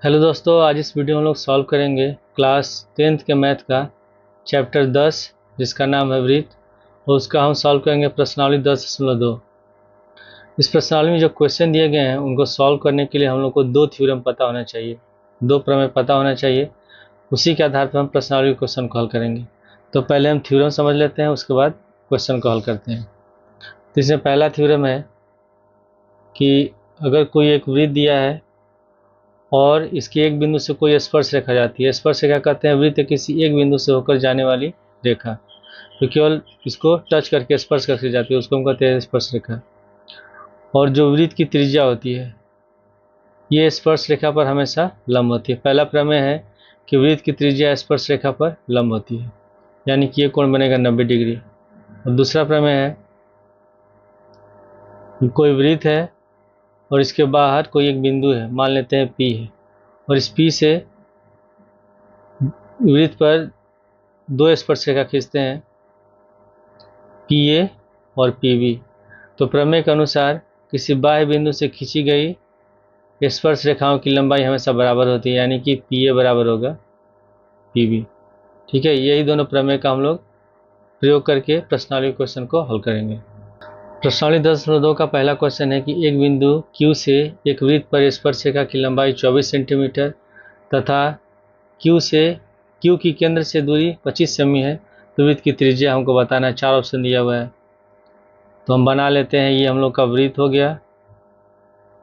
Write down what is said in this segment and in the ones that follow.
Hello दोस्तों, आज इस वीडियो में हम लोग सॉल्व करेंगे क्लास 10th के मैथ का चैप्टर 10 जिसका नाम है वृत्त। और उसका हम सॉल्व करेंगे प्रश्नावली 10.2। इस प्रश्नावली में जो क्वेश्चन दिए गए हैं उनको सॉल्व करने के लिए हम लोग को दो थ्योरम पता होना चाहिए, दो प्रमेय पता होना चाहिए। उसी के आधार पर हम प्रश्नावली क्वेश्चन को हल करेंगे। तो पहले हम थ्योरम समझ लेते हैं, उसके बाद क्वेश्चन को हल करते हैं। तो इसमें पहला थ्योरम है कि अगर कोई एक वृत्त दिया है और इसके एक बिंदु से कोई स्पर्श रेखा जाती है। स्पर्श रेखा कहते हैं वृत्त किसी एक बिंदु से होकर जाने वाली रेखा, तो केवल इसको टच करके स्पर्श करके जाती है, उसको हम कहते हैं स्पर्श रेखा। और जो वृत्त की त्रिज्या होती है ये स्पर्श रेखा पर हमेशा लंब होती है। पहला प्रमेय है कि वृत्त की त्रिज्या स्पर्श रेखा पर लंब होती है, यानी कि ये कोण बनेगा 90 डिग्री। और दूसरा प्रमेय है कि कोई वृत्त है और इसके बाहर कोई एक बिंदु है, मान लेते हैं P है, और इस P से वृत्त पर दो स्पर्श रेखा खींचते हैं, PA और PB। तो प्रमेय के अनुसार किसी बाह्य बिंदु से खींची गई स्पर्श रेखाओं की लंबाई हमेशा बराबर होती है, यानी कि PA बराबर होगा PB। ठीक है, यही दोनों प्रमेय का हम लोग प्रयोग करके प्रश्नावली क्वेश्चन को हल करेंगे। प्रश्नावली 10.2 का पहला क्वेश्चन है कि एक बिंदु Q से एक वृत्त पर स्पर्श रेखा की लंबाई 24 सेंटीमीटर तथा Q की केंद्र से दूरी 25 सेमी है, तो वृत्त की त्रिज्या हमको बताना है। चार ऑप्शन दिया हुआ है, तो हम बना लेते हैं। ये हम लोग का वृत्त हो गया,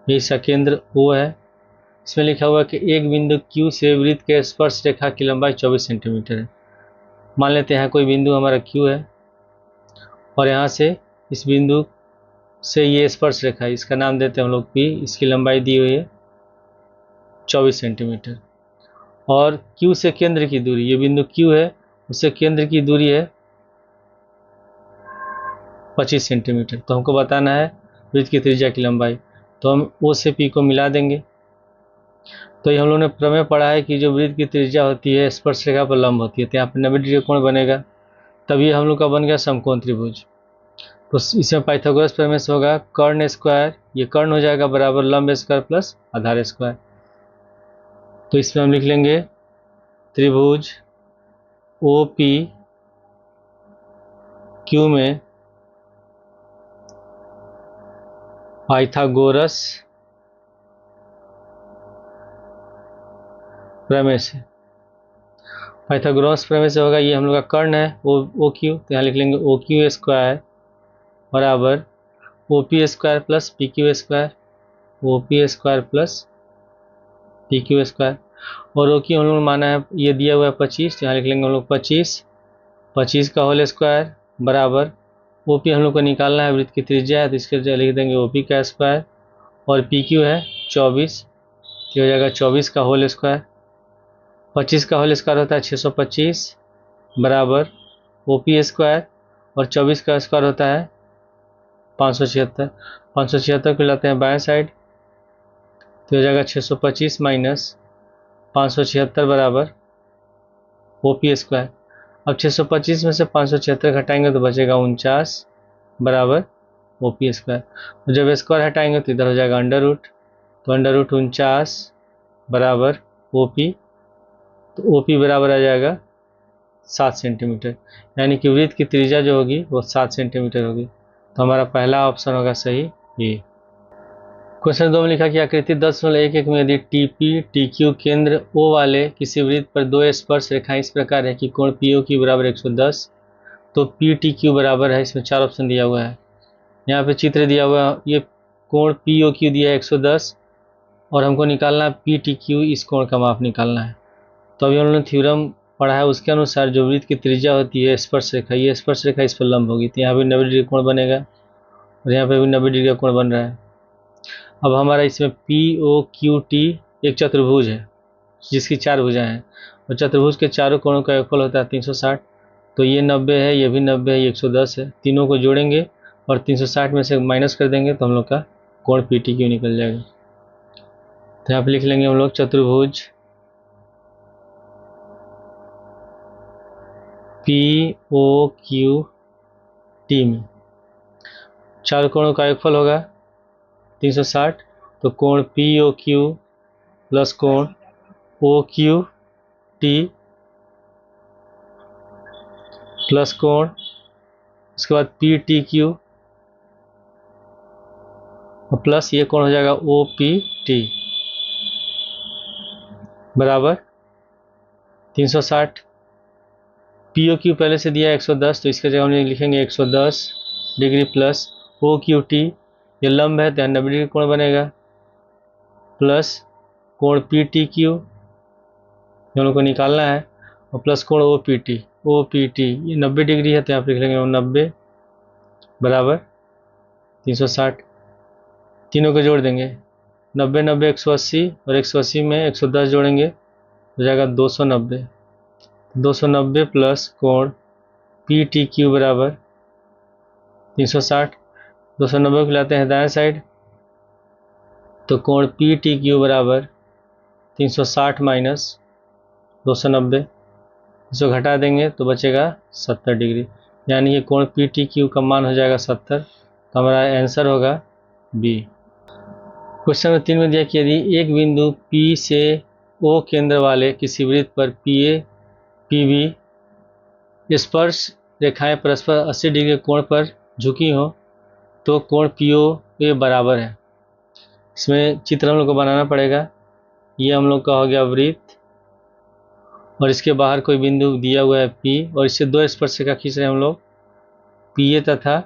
ये इसका केंद्र O है। इसमें लिखा हुआ है कि एक बिंदु Q से वृत्त के स्पर्श रेखा की लंबाई 24 सेंटीमीटर है। मान लेते हैं कोई बिंदु हमारा Q है और यहाँ से इस बिंदु से ये स्पर्श रेखा है, इसका नाम देते हैं हम लोग P। इसकी लंबाई दी हुई है 24 सेंटीमीटर। और Q से केंद्र की दूरी, ये बिंदु Q है, उससे केंद्र की दूरी है 25 सेंटीमीटर। तो हमको बताना है वृत्त की त्रिज्या की लंबाई, तो हम O से P को मिला देंगे। तो ये हम लोगों ने प्रमेय पढ़ा है कि जो वृत्त की त्रिज्या होती है स्पर्श रेखा पर लंब होती है, तो यहाँ पर 90 डिग्री कोण बनेगा, तभी हम लोग का बन गया समकोण त्रिभुज। तो इसमें पाइथागोरस प्रमेय से होगा कर्ण स्क्वायर, ये कर्ण हो जाएगा बराबर लंब स्क्वायर प्लस आधार स्क्वायर। तो इसमें हम लिख लेंगे त्रिभुज OP Q में पाइथागोरस प्रमेय से, पाइथागोरस प्रमेय से होगा, ये हम लोग का कर्ण है OQ, तो यहाँ लिख लेंगे OQ स्क्वायर बराबर OP square plus PQ square, OP square plus PQ square. और OQ हम लोग माना है, ये दिया हुआ है 25, तो यहाँ लिख लेंगे हम लोग 25 का होल स्क्वायर बराबर OP हम लोग को निकालना है, वृत्त की त्रिज्या है, तो इसके लिए लिख देंगे OP का स्क्वायर। और PQ है 24, तो हो जाएगा 24 का होल स्क्वायर। 25 का होल स्क्वायर होता है 625 बराबर OP स्क्वायर, और 24 का स्क्वायर होता है 576। 576 को लाते हैं बाएं साइड, तो हो जाएगा 625 माइनस 576 बराबर OP स्क्वायर। अब 625 में से 576 घटाएंगे तो बचेगा 49 बराबर OP स्क्वायर। तो जब स्क्वायर हटाएंगे तो इधर हो जाएगा अंडर रूट, तो अंडर रूट 49 बराबर OP, तो OP बराबर आ जाएगा 7 सेंटीमीटर, यानी कि वृत्त की त्रिज्या जो होगी वो 7 सेंटीमीटर होगी। तो हमारा पहला ऑप्शन होगा सही ये। क्वेश्चन 2 में लिखा कि आकृति 10.11 में यदि TP TQ केंद्र O वाले किसी वृत्त पर दो स्पर्श रेखाएं इस प्रकार है कि कोण POQ बराबर 110, तो PTQ बराबर है, इसमें चार ऑप्शन दिया हुआ है। यहाँ पे चित्र दिया हुआ है, ये कोण POQ दिया है 110 और हमको निकालना है PTQ, इस कोण का माप निकालना है। तो अभी हम लोगों ने थ्योरम पढ़ा है, उसके अनुसार जो वृत्त की त्रिज्या होती है स्पर्श रेखा, ये स्पर्श रेखा इस पर लंब होगी, तो यहाँ पे 90 डिग्री कोण बनेगा और यहाँ पे भी 90 डिग्री का कोण बन रहा है। अब हमारा इसमें POQT एक चतुर्भुज है जिसकी चार भुजाएं हैं, और चतुर्भुज के चारों कोणों का योगफल होता है 360। तो ये 90 है, ये भी 90 है, ये 110 है, तीनों को जोड़ेंगे और 360 में से माइनस कर देंगे तो हम लोग का कोण PTQ निकल जाएगा। तो यहाँ पे लिख लेंगे हम लोग चतुर्भुज POQT में चार कोणों का योगफल होगा 360, तो कोण POQ प्लस कोण ओ क्यू टी प्लस कोण, उसके बाद पी टी क्यू और प्लस ये कोण हो जाएगा ओ पी टी बराबर 360। पी ओ क्यू पहले से दिया है 110, तो इसके जगह हम लिखेंगे 110 degree plus O Q T, ये लंब है तो 90 डिग्री कोण बनेगा, प्लस कोण पी टी क्यू हम लोग को निकालना है, और प्लस कोण ओ पी टी, ये 90 डिग्री है तो यहाँ पे लिख लेंगे 90 बराबर 360। तीनों को जोड़ देंगे, 90 90 180 और 180 में 110 जोड़ेंगे हो जाएगा 290, 290 प्लस कोण पी टी क्यू बराबर 360। 290 को लाते हैं दाएं साइड, तो कोण पी टी क्यू बराबर 360 माइनस 290, इसको घटा देंगे तो बचेगा 70 डिग्री, यानी ये कोण पी टी क्यू का मान हो जाएगा 70, तो हमारा आंसर होगा बी। क्वेश्चन नंबर 3 में दिया कि यदि एक बिंदु P से O केंद्र वाले किसी वृत्त पर PA PB स्पर्श रेखाएं परस्पर 80 डिग्री कोण पर झुकी हो तो कोण POA बराबर है। इसमें चित्र हम लोग को बनाना पड़ेगा। ये हम लोग का हो गया वृत्त और इसके बाहर कोई बिंदु दिया हुआ है P और इससे दो स्पर्शरेखा खींच रहे हैं हम लोग PA तथा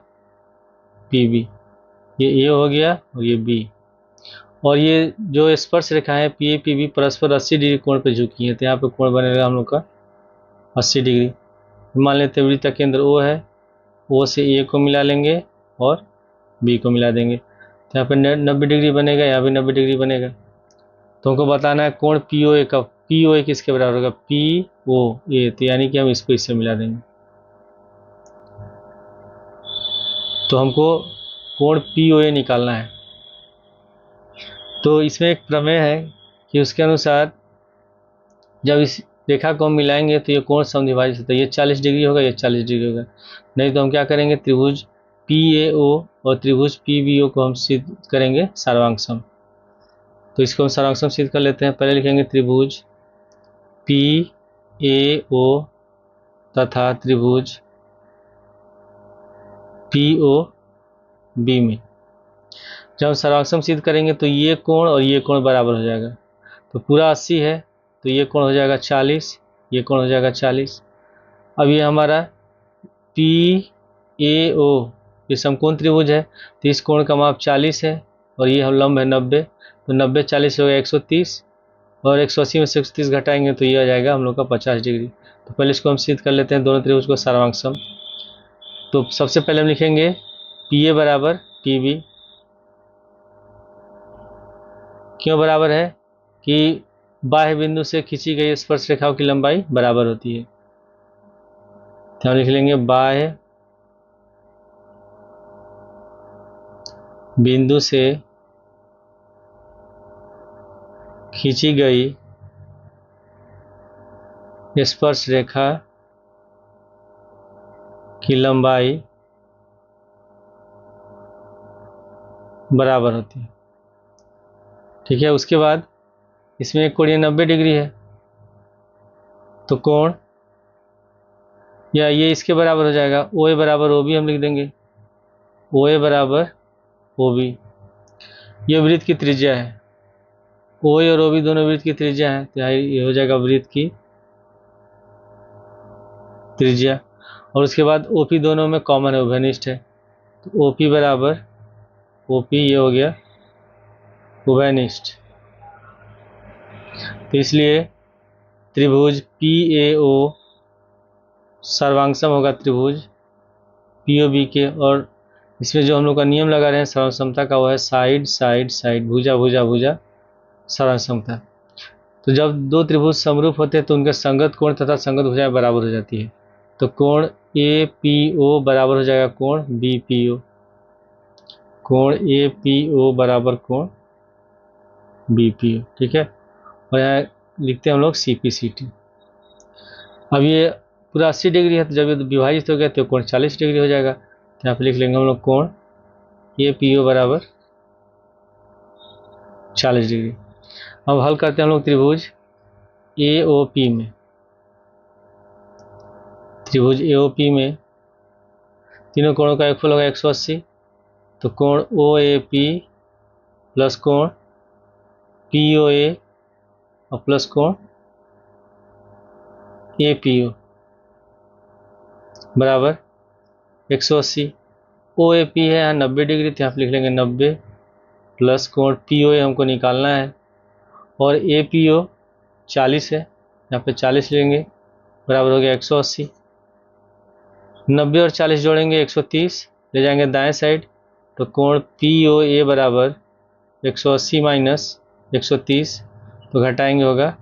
PB, ये A हो गया और ये B, और ये जो स्पर्श रेखा है PA PB परस्पर 80 डिग्री कोण पर झुकी है, तो यहाँ पे कोण बनेगा हम लोग का 80 डिग्री। मान लेते हैं वृत्त का केंद्र O है, O से A को मिला लेंगे और B को मिला देंगे, तो यहाँ पे 90 डिग्री बनेगा, यहाँ भी 90 डिग्री बनेगा। तो हमको बताना है कोण POA का, POA किसके बराबर होगा, POA, तो यानी कि हम इसको इससे मिला देंगे, तो हमको कोण POA निकालना है। तो इसमें एक प्रमेय है कि उसके अनुसार जब इस रेखा को हम मिलाएंगे तो ये कोण समद्विभाजित होता है, ये 40 डिग्री होगा, ये 40 डिग्री होगा। नहीं तो हम क्या करेंगे, त्रिभुज PAO और त्रिभुज PBO को हम सिद्ध करेंगे सर्वांग-सम। तो इसको हम सर्वांग-सम सिद्ध कर लेते हैं। पहले लिखेंगे त्रिभुज PAO तथा त्रिभुज POB में जब हम सर्वांग-सम सिद्ध करेंगे तो ये कोण और ये कोण बराबर हो जाएगा, तो पूरा 80 है तो ये कोण हो जाएगा 40, ये कोण हो जाएगा 40। अब ये हमारा PAO ये समकोण त्रिभुज है, तो इस कोण का माप 40 है और ये हम लंब है 90, तो 90 40 हो गया 130 और 180 में से 130 घटाएंगे तो ये आ जाएगा हम लोग का 50 डिग्री। तो पहले इसको हम सिद्ध कर लेते हैं दोनों त्रिभुज को सर्वांग-सम। तो सबसे पहले हम लिखेंगे PA बराबर PB, क्यों बराबर है कि बाह्य बिंदु से खींची गई स्पर्श रेखाओं की लंबाई बराबर होती है, तो हम लिख लेंगे बाह्य बिंदु से खींची गई स्पर्श रेखा की लंबाई बराबर होती है। ठीक है, उसके बाद इसमें एक कोण 90 डिग्री है, तो कोण या ये इसके बराबर हो जाएगा, OA बराबर OB हम लिख देंगे, OA बराबर OB। ये वृत्त की त्रिज्या है, OA और OB दोनों वृत्त की त्रिज्या है, तो ये हो जाएगा वृत्त की त्रिज्या। और उसके बाद OP दोनों में कॉमन है, उभयनिष्ठ है, तो OP बराबर OP ये हो गया उभयनिष्ठ। तो इसलिए त्रिभुज PAO सर्वांग-सम होगा त्रिभुज POB के, और इसमें जो हम लोग का नियम लगा रहे हैं सर्वांग-समता का, वो है साइड साइड साइड, भुजा भुजा भुजा सर्वांग-समता। तो जब दो त्रिभुज समरूप होते हैं तो उनके संगत कोण तथा संगत भुजाएं बराबर हो जाती है, तो कोण APO बराबर हो जाएगा कोण BPO, कोण APO बराबर कोण BPO। ठीक है, और यहाँ लिखते हैं हम लोग CPCT। अब ये पूरा 80 डिग्री है, तो जब ये विभाजित हो गया तो कोण 40 डिग्री हो जाएगा, तो यहाँ पे लिख लेंगे हम लोग कोण APO बराबर 40 डिग्री। अब हल करते हैं हम लोग त्रिभुज AOP में, त्रिभुज AOP में तीनों कोणों का योगफल होगा 180, तो कोण OAP प्लस कोण POA और प्लस कोण APO बराबर 180। OAP है यहाँ 90 डिग्री, तो यहाँ पे लिख लेंगे 90 प्लस कोण POA हमको निकालना है और APO 40 है, यहाँ पे 40 लेंगे, बराबर हो गया 180। 90 और 40 जोड़ेंगे 130, ले जाएंगे दाएं साइड, तो कोण POA बराबर 180 माइनस 130, तो घटाएंगे होगा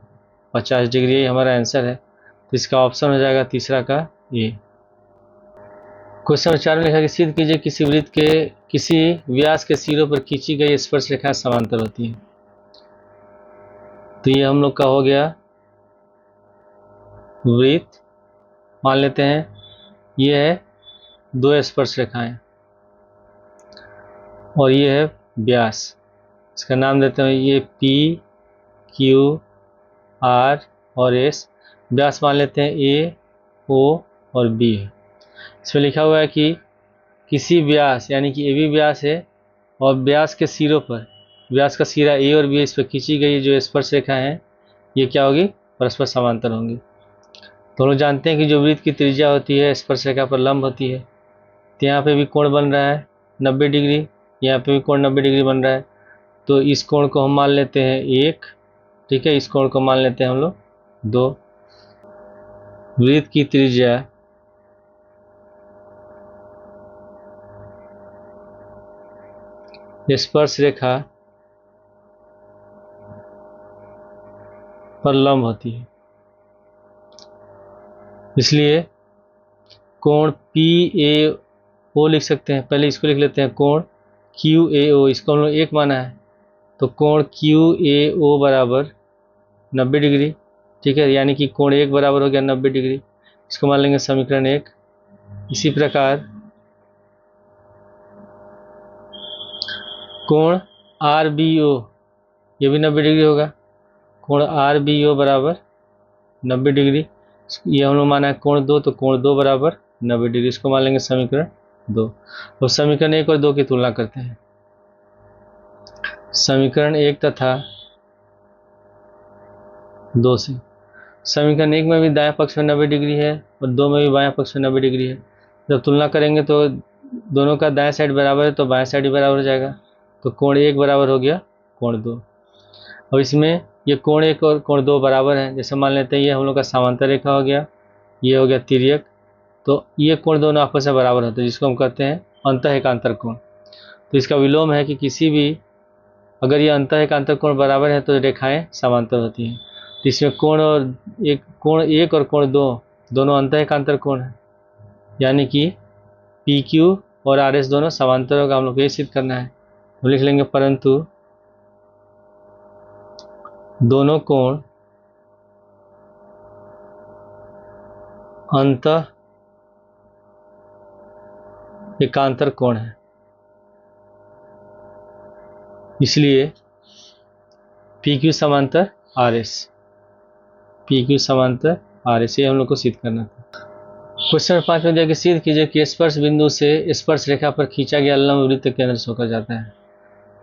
50 डिग्री। ये हमारा आंसर है, तो इसका ऑप्शन हो जाएगा तीसरा का ये। क्वेश्चन नंबर 4 में लिखा कि सिद्ध कीजिए किसी वृत्त के किसी व्यास के सिरों पर खींची गई स्पर्श रेखा समांतर होती है। तो ये हम लोग का हो गया वृत्त, मान लेते हैं ये है 2 स्पर्श रेखाएं और ये है व्यास, इसका नाम देते हैं ये P, Q, R और S। व्यास मान लेते हैं A, O और B है। इसमें लिखा हुआ है कि किसी व्यास यानी कि AB व्यास है और व्यास के सिरों पर, व्यास का सिरा A और B है, इस पर खींची गई जो स्पर्श रेखा है ये क्या होगी, परस्पर समांतर होंगी। तो हम लोग जानते हैं कि जो वृत्त की त्रिज्या होती है स्पर्श रेखा पर लंब होती है, तो यहाँ पे भी कोण बन रहा है 90 डिग्री, यहाँ पे भी कोण 90 डिग्री बन रहा है, तो इस कोण को हम मान लेते हैं 1, ठीक है, इस कोण को मान लेते हैं हम लोग 2। वृत्त की त्रिज्या स्पर्श रेखा पर लंब होती है, इसलिए कोण PAO लिख सकते हैं। पहले इसको लिख लेते हैं कोण QAO, इसको हम लोग 1 माना है, तो कोण QAO बराबर 90 डिग्री, ठीक है, यानी कि कोण 1 बराबर हो गया 90 डिग्री, इसको मान लेंगे समीकरण 1। इसी प्रकार कोण RBO ये भी 90 डिग्री होगा, कोण RBO बराबर 90 डिग्री, ये हम लोग माना है कोण 2, तो कोण 2 बराबर 90 डिग्री, इसको मान लेंगे समीकरण 2। अब समीकरण 1 और 2 की तुलना करते हैं। समीकरण 1 तथा 2 से, समीकरण 1 में भी दाएं पक्ष में 90 डिग्री है और 2 में भी बाएं पक्ष में 90 डिग्री है। जब तुलना करेंगे तो दोनों का दाएं साइड बराबर है, तो बाएं साइड भी बराबर हो जाएगा, तो कोण 1 बराबर हो गया कोण 2। अब इसमें ये कोण 1 और कोण 2 बराबर है, जैसे मान लेते हैं ये हम लोग का समांतर रेखा हो गया, ये हो गया तिर्यक, तो ये कोण दोनों आपस में बराबर होते हैं, जिसको हम कहते हैं अंतः एकांतर कोण। तो इसका विलोम है कि किसी भी, अगर ये अंतः एकांतर कोण बराबर है तो रेखाएं समांतर होती हैं। तो इसमें कोण एक और कोण 2 दोनों अंतः एकांतर कोण है, यानी कि PQ और RS दोनों समांतर होगा। हम लोग ये सिद्ध करना है, तो लिख लेंगे परंतु दोनों कोण अंतः एकांतर कोण है, इसलिए PQ समांतर RS, PQ समांतर RS, ये हम लोग को सिद्ध करना था। क्वेश्चन नंबर 5 में दिया कि सिद्ध कीजिए कि स्पर्श बिंदु से स्पर्श रेखा पर खींचा गया लंब वृत्त केंद्र से होकर जाता है।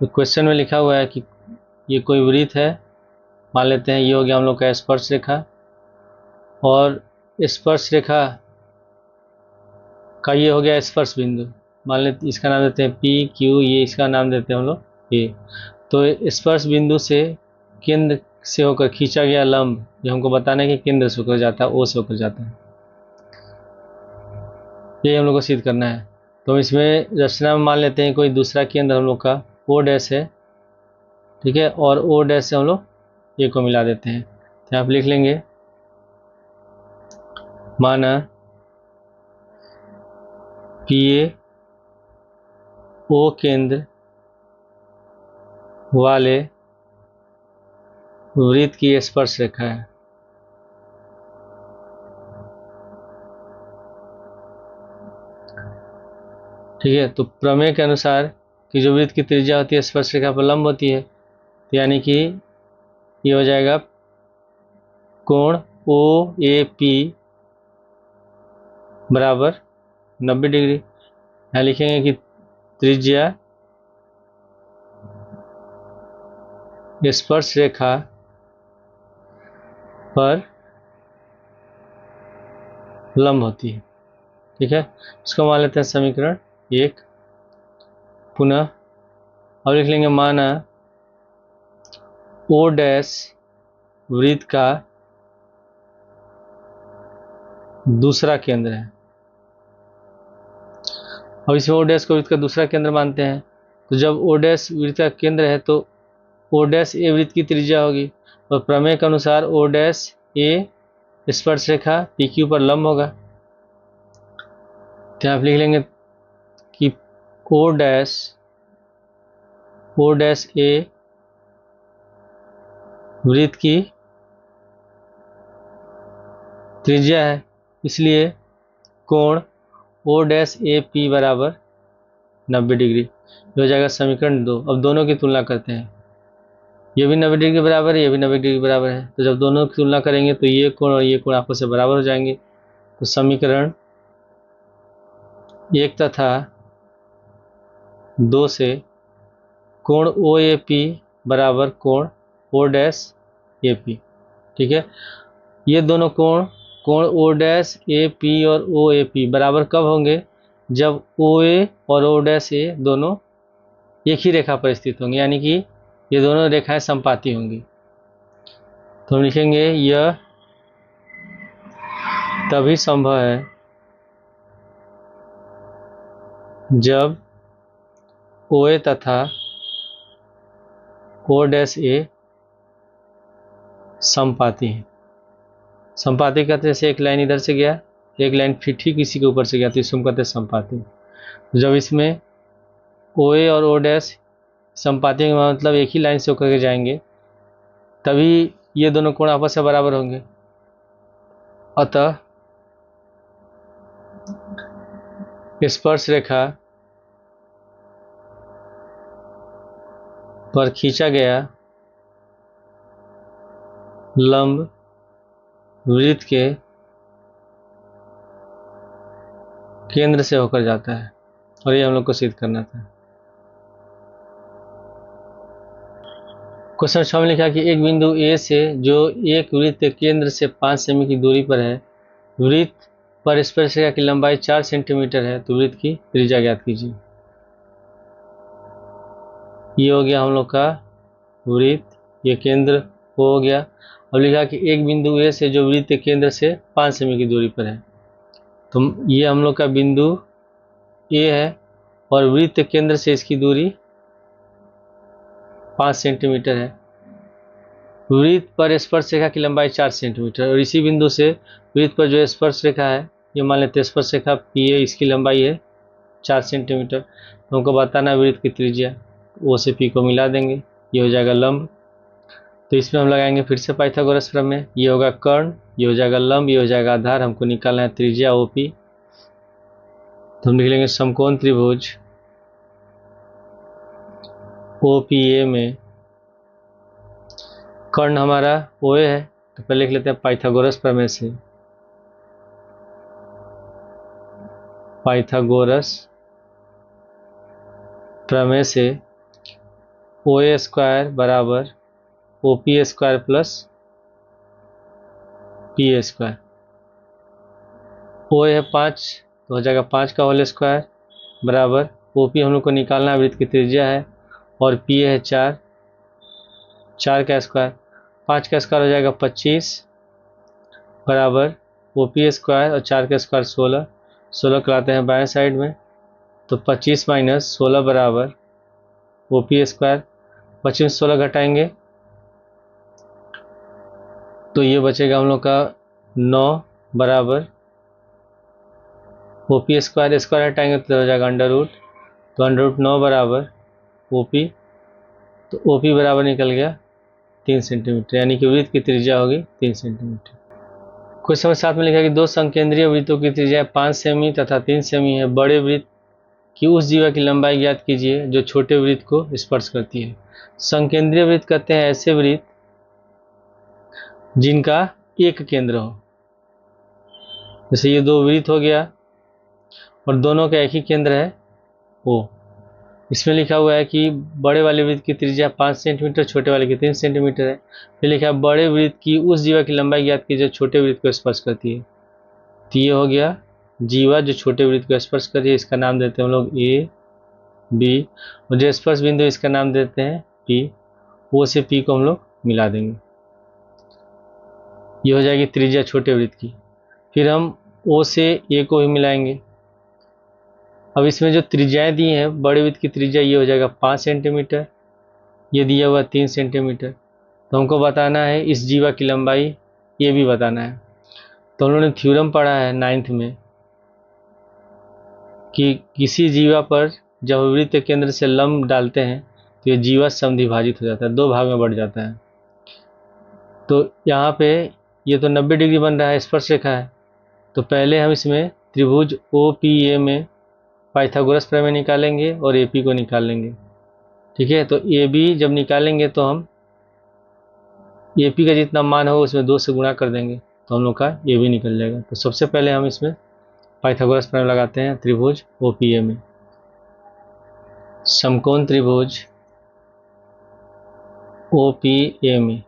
तो क्वेश्चन में लिखा हुआ है कि ये कोई वृत्त है, मान लेते हैं ये हो गया हम लोग का स्पर्श रेखा, और स्पर्श रेखा का ये हो गया स्पर्श बिंदु, मान लेते इसका नाम देते हैं PQ, ये इसका नाम देते हैं हम लोग A। तो स्पर्श बिंदु से केंद्र से होकर खींचा गया लंब, जो हमको बताना है कि केंद्र से होकर जाता है, O से होकर जाता है, ये हम लोग को सिद्ध करना है। तो इसमें रचना में मान लेते हैं कोई दूसरा केंद्र हम लोग का O डैश है, ठीक है, और O डैश से हम लोग A को मिला देते हैं। तो आप लिख लेंगे माना PA O केंद्र वाले वृत्त की स्पर्श रेखा है। ठीक है, तो प्रमेय के अनुसार कि जो वृत्त की त्रिज्या होती है स्पर्श रेखा पर लंब होती है, तो यानी कि ये हो जाएगा कोण OAP बराबर 90 डिग्री। यहाँ लिखेंगे कि त्रिज्या स्पर्श रेखा पर लंब होती है। ठीक है, इसको मान लेते हैं समीकरण 1। पुनः अब लिख लेंगे माना O डैश वृत्त का दूसरा केंद्र है। अब इसमें O डैश को वृत्त का दूसरा केंद्र मानते हैं, तो जब O डैश वृत्त का केंद्र है तो O डैश ए वृत्त की त्रिज्या होगी और प्रमेय के अनुसार O डैश ए स्पर्श रेखा PQ पर लंब होगा। तो आप लिख लेंगे कि O डैश ए वृत्त की त्रिज्या है, इसलिए कोण O डैश AP बराबर 90 डिग्री। ये हो जाएगा समीकरण 2। अब दोनों की तुलना करते हैं, ये भी 90 डिग्री के बराबर है, ये भी 90 डिग्री के बराबर है। तो जब दोनों की तुलना करेंगे तो ये कोण और ये कोण आपस में बराबर हो जाएंगे। तो समीकरण 1 तथा 2 से कोण OAP बराबर कोण O डैश AP। ठीक है, ये दोनों कोण O डैश AP और OAP बराबर कब होंगे? जब OA और O डैश A दोनों एक ही रेखा पर स्थित होंगे, यानी कि ये दोनों रेखाएं समपाती होंगी। तो हम लिखेंगे यह तभी संभव है जब OA तथा O डैश A समपाती है। समपाती कहते हैं जैसे एक लाइन इधर से गया, एक लाइन फिर ठीक इसी के ऊपर से गया, तो इसको हम कहते हैं समपाती। जब इसमें OA और O डैश समपाती का मतलब एक ही लाइन से होकर के जाएंगे, तभी ये दोनों कोण आपस में बराबर होंगे। अतः स्पर्श रेखा पर खींचा गया लंब वृत्त के केंद्र से होकर जाता है, और ये हम लोग को सिद्ध करना था। क्वेश्चन 6 में लिखा कि एक बिंदु A से जो एक वृत्त के केंद्र से 5 सेमी की दूरी पर है, वृत्त पर स्पर्श रेखा की लंबाई 4 सेंटीमीटर है, तो वृत्त की त्रिज्या ज्ञात कीजिए। ये हो गया हम लोग का वृत्त, ये केंद्र हो गया। अब लिखा कि एक बिंदु A से जो वृत्त के केंद्र से 5 सेमी की दूरी पर है, तो ये हम लोग का बिंदु A है और वृत्त केंद्र से इसकी दूरी 5 सेंटीमीटर है। वृत्त पर स्पर्श रेखा की लंबाई 4 सेंटीमीटर, और इसी बिंदु से वृत्त पर जो स्पर्श रेखा है, ये मान लेते हैं स्पर्श रेखा PA, इसकी लंबाई है 4 सेंटीमीटर। तो हमको बताना है वृत्त की त्रिज्या, O से P को मिला देंगे, ये हो जाएगा लंब। तो इसमें हम लगाएंगे फिर से पाइथागोरस प्रमेय। ये होगा कर्ण, ये हो जाएगा लंब, ये हो जाएगा आधार। हमको निकालना है त्रिज्या OP। तो हम लिख लेंगे समकोण त्रिभुज OPA में कर्ण हमारा OA है, तो पहले लिख लेते हैं पाइथागोरस प्रमेय से। पाइथागोरस प्रमेय से OA स्क्वायर बराबर OP square plus PA square. OA है 5, तो हो जाएगा 5 का होल स्क्वायर बराबर OP हम लोग को निकालना है, वृत्त की त्रिज्या है, और PA है 4, 4 का स्क्वायर, 5 का स्क्वायर हो जाएगा 25 बराबर OP स्क्वायर और 4 का स्क्वायर 16, 16 कराते हैं बाएं साइड में, तो 25 माइनस 16 बराबर OP स्क्वायर। 25 में 16 घटाएंगे तो ये बचेगा हम लोग का 9 बराबर OP स्क्वायर, स्क्वायर हटाएंगे तो हो जाएगा अंडर रूट, तो अंडर रूट 9 बराबर OP, तो OP बराबर निकल गया 3 सेंटीमीटर, यानी कि वृत्त की त्रिज्या होगी 3 सेंटीमीटर। क्वेश्चन नंबर 7 में लिखा कि दो संकेंद्रीय वृत्तों की त्रिज्या 5 सेमी तथा 3 सेमी है। बड़े वृत्त की उस जीवा की लंबाई ज्ञात कीजिए जो छोटे वृत्त को स्पर्श करती है। संकेंद्रीय वृत्त कहते हैं ऐसे वृत्त जिनका एक केंद्र हो। जैसे ये दो वृत्त हो गया और दोनों का एक ही केंद्र है O। इसमें लिखा हुआ है कि बड़े वाले वृत्त की त्रिज्या 5 सेंटीमीटर, छोटे वाले की 3 सेंटीमीटर है। फिर लिखा है बड़े वृत्त की उस जीवा की लंबाई ज्ञात की जो छोटे वृत्त को स्पर्श करती है। तो ये हो गया जीवा जो छोटे वृत्त को स्पर्श कर रही है, इसका नाम देते हैं हम लोग ए बी, और जो स्पर्श बिंदु इसका नाम देते हैं पी। ओ से पी को हम लोग मिला देंगे, ये हो जाएगी त्रिज्या छोटे वृत्त की। फिर हम ओ से ए को भी मिलाएंगे। अब इसमें जो त्रिज्याएं दी हैं, बड़े वृत्त की त्रिज्या ये हो जाएगा 5 सेंटीमीटर, ये दिया हुआ 3 सेंटीमीटर। तो हमको बताना है इस जीवा की लंबाई, ये भी बताना है। तो हम लोगों ने थ्योरम पढ़ा है 9th में कि किसी जीवा पर जब वृत्त केंद्र से लंब डालते हैं तो ये जीवा समद्विभाजित हो जाता है, दो भाग में बढ़ जाता है। तो यहाँ पे ये तो 90 डिग्री बन रहा है, स्पर्श रेखा है। तो पहले हम इसमें त्रिभुज ओ पी ए में पाइथागोरस प्रमेय निकालेंगे और ए पी को निकाल लेंगे। ठीक है, तो ए बी जब निकालेंगे तो हम ए पी का जितना मान हो उसमें 2 से गुणा कर देंगे, तो हम लोग का ए बी निकल जाएगा। तो सबसे पहले हम इसमें पाइथागोरस प्रमेय लगाते हैं त्रिभुज ओ पी ए में। समकोण त्रिभुज ओ पी ए में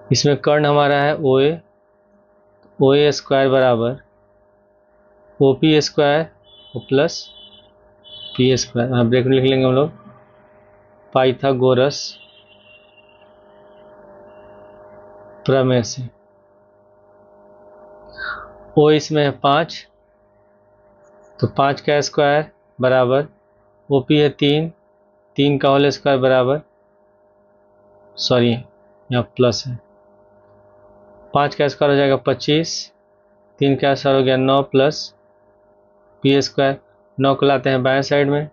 इसमें कर्ण हमारा है ओ ए स्क्वायर बराबर O P square plus P square, bracket में लिख लेंगे हम लोग पाइथागोरस प्रमेय से। ओ इसमें है 5, तो 5 का स्क्वायर बराबर ओ पी है 3 का होल स्क्वायर बराबर, सॉरी यहाँ प्लस है, 5 का स्क्वायर हो जाएगा 25, 3 का स्क्वायर हो गया 9 प्लस पी स्क्वायर। 9 को लाते हैं बाएं साइड में,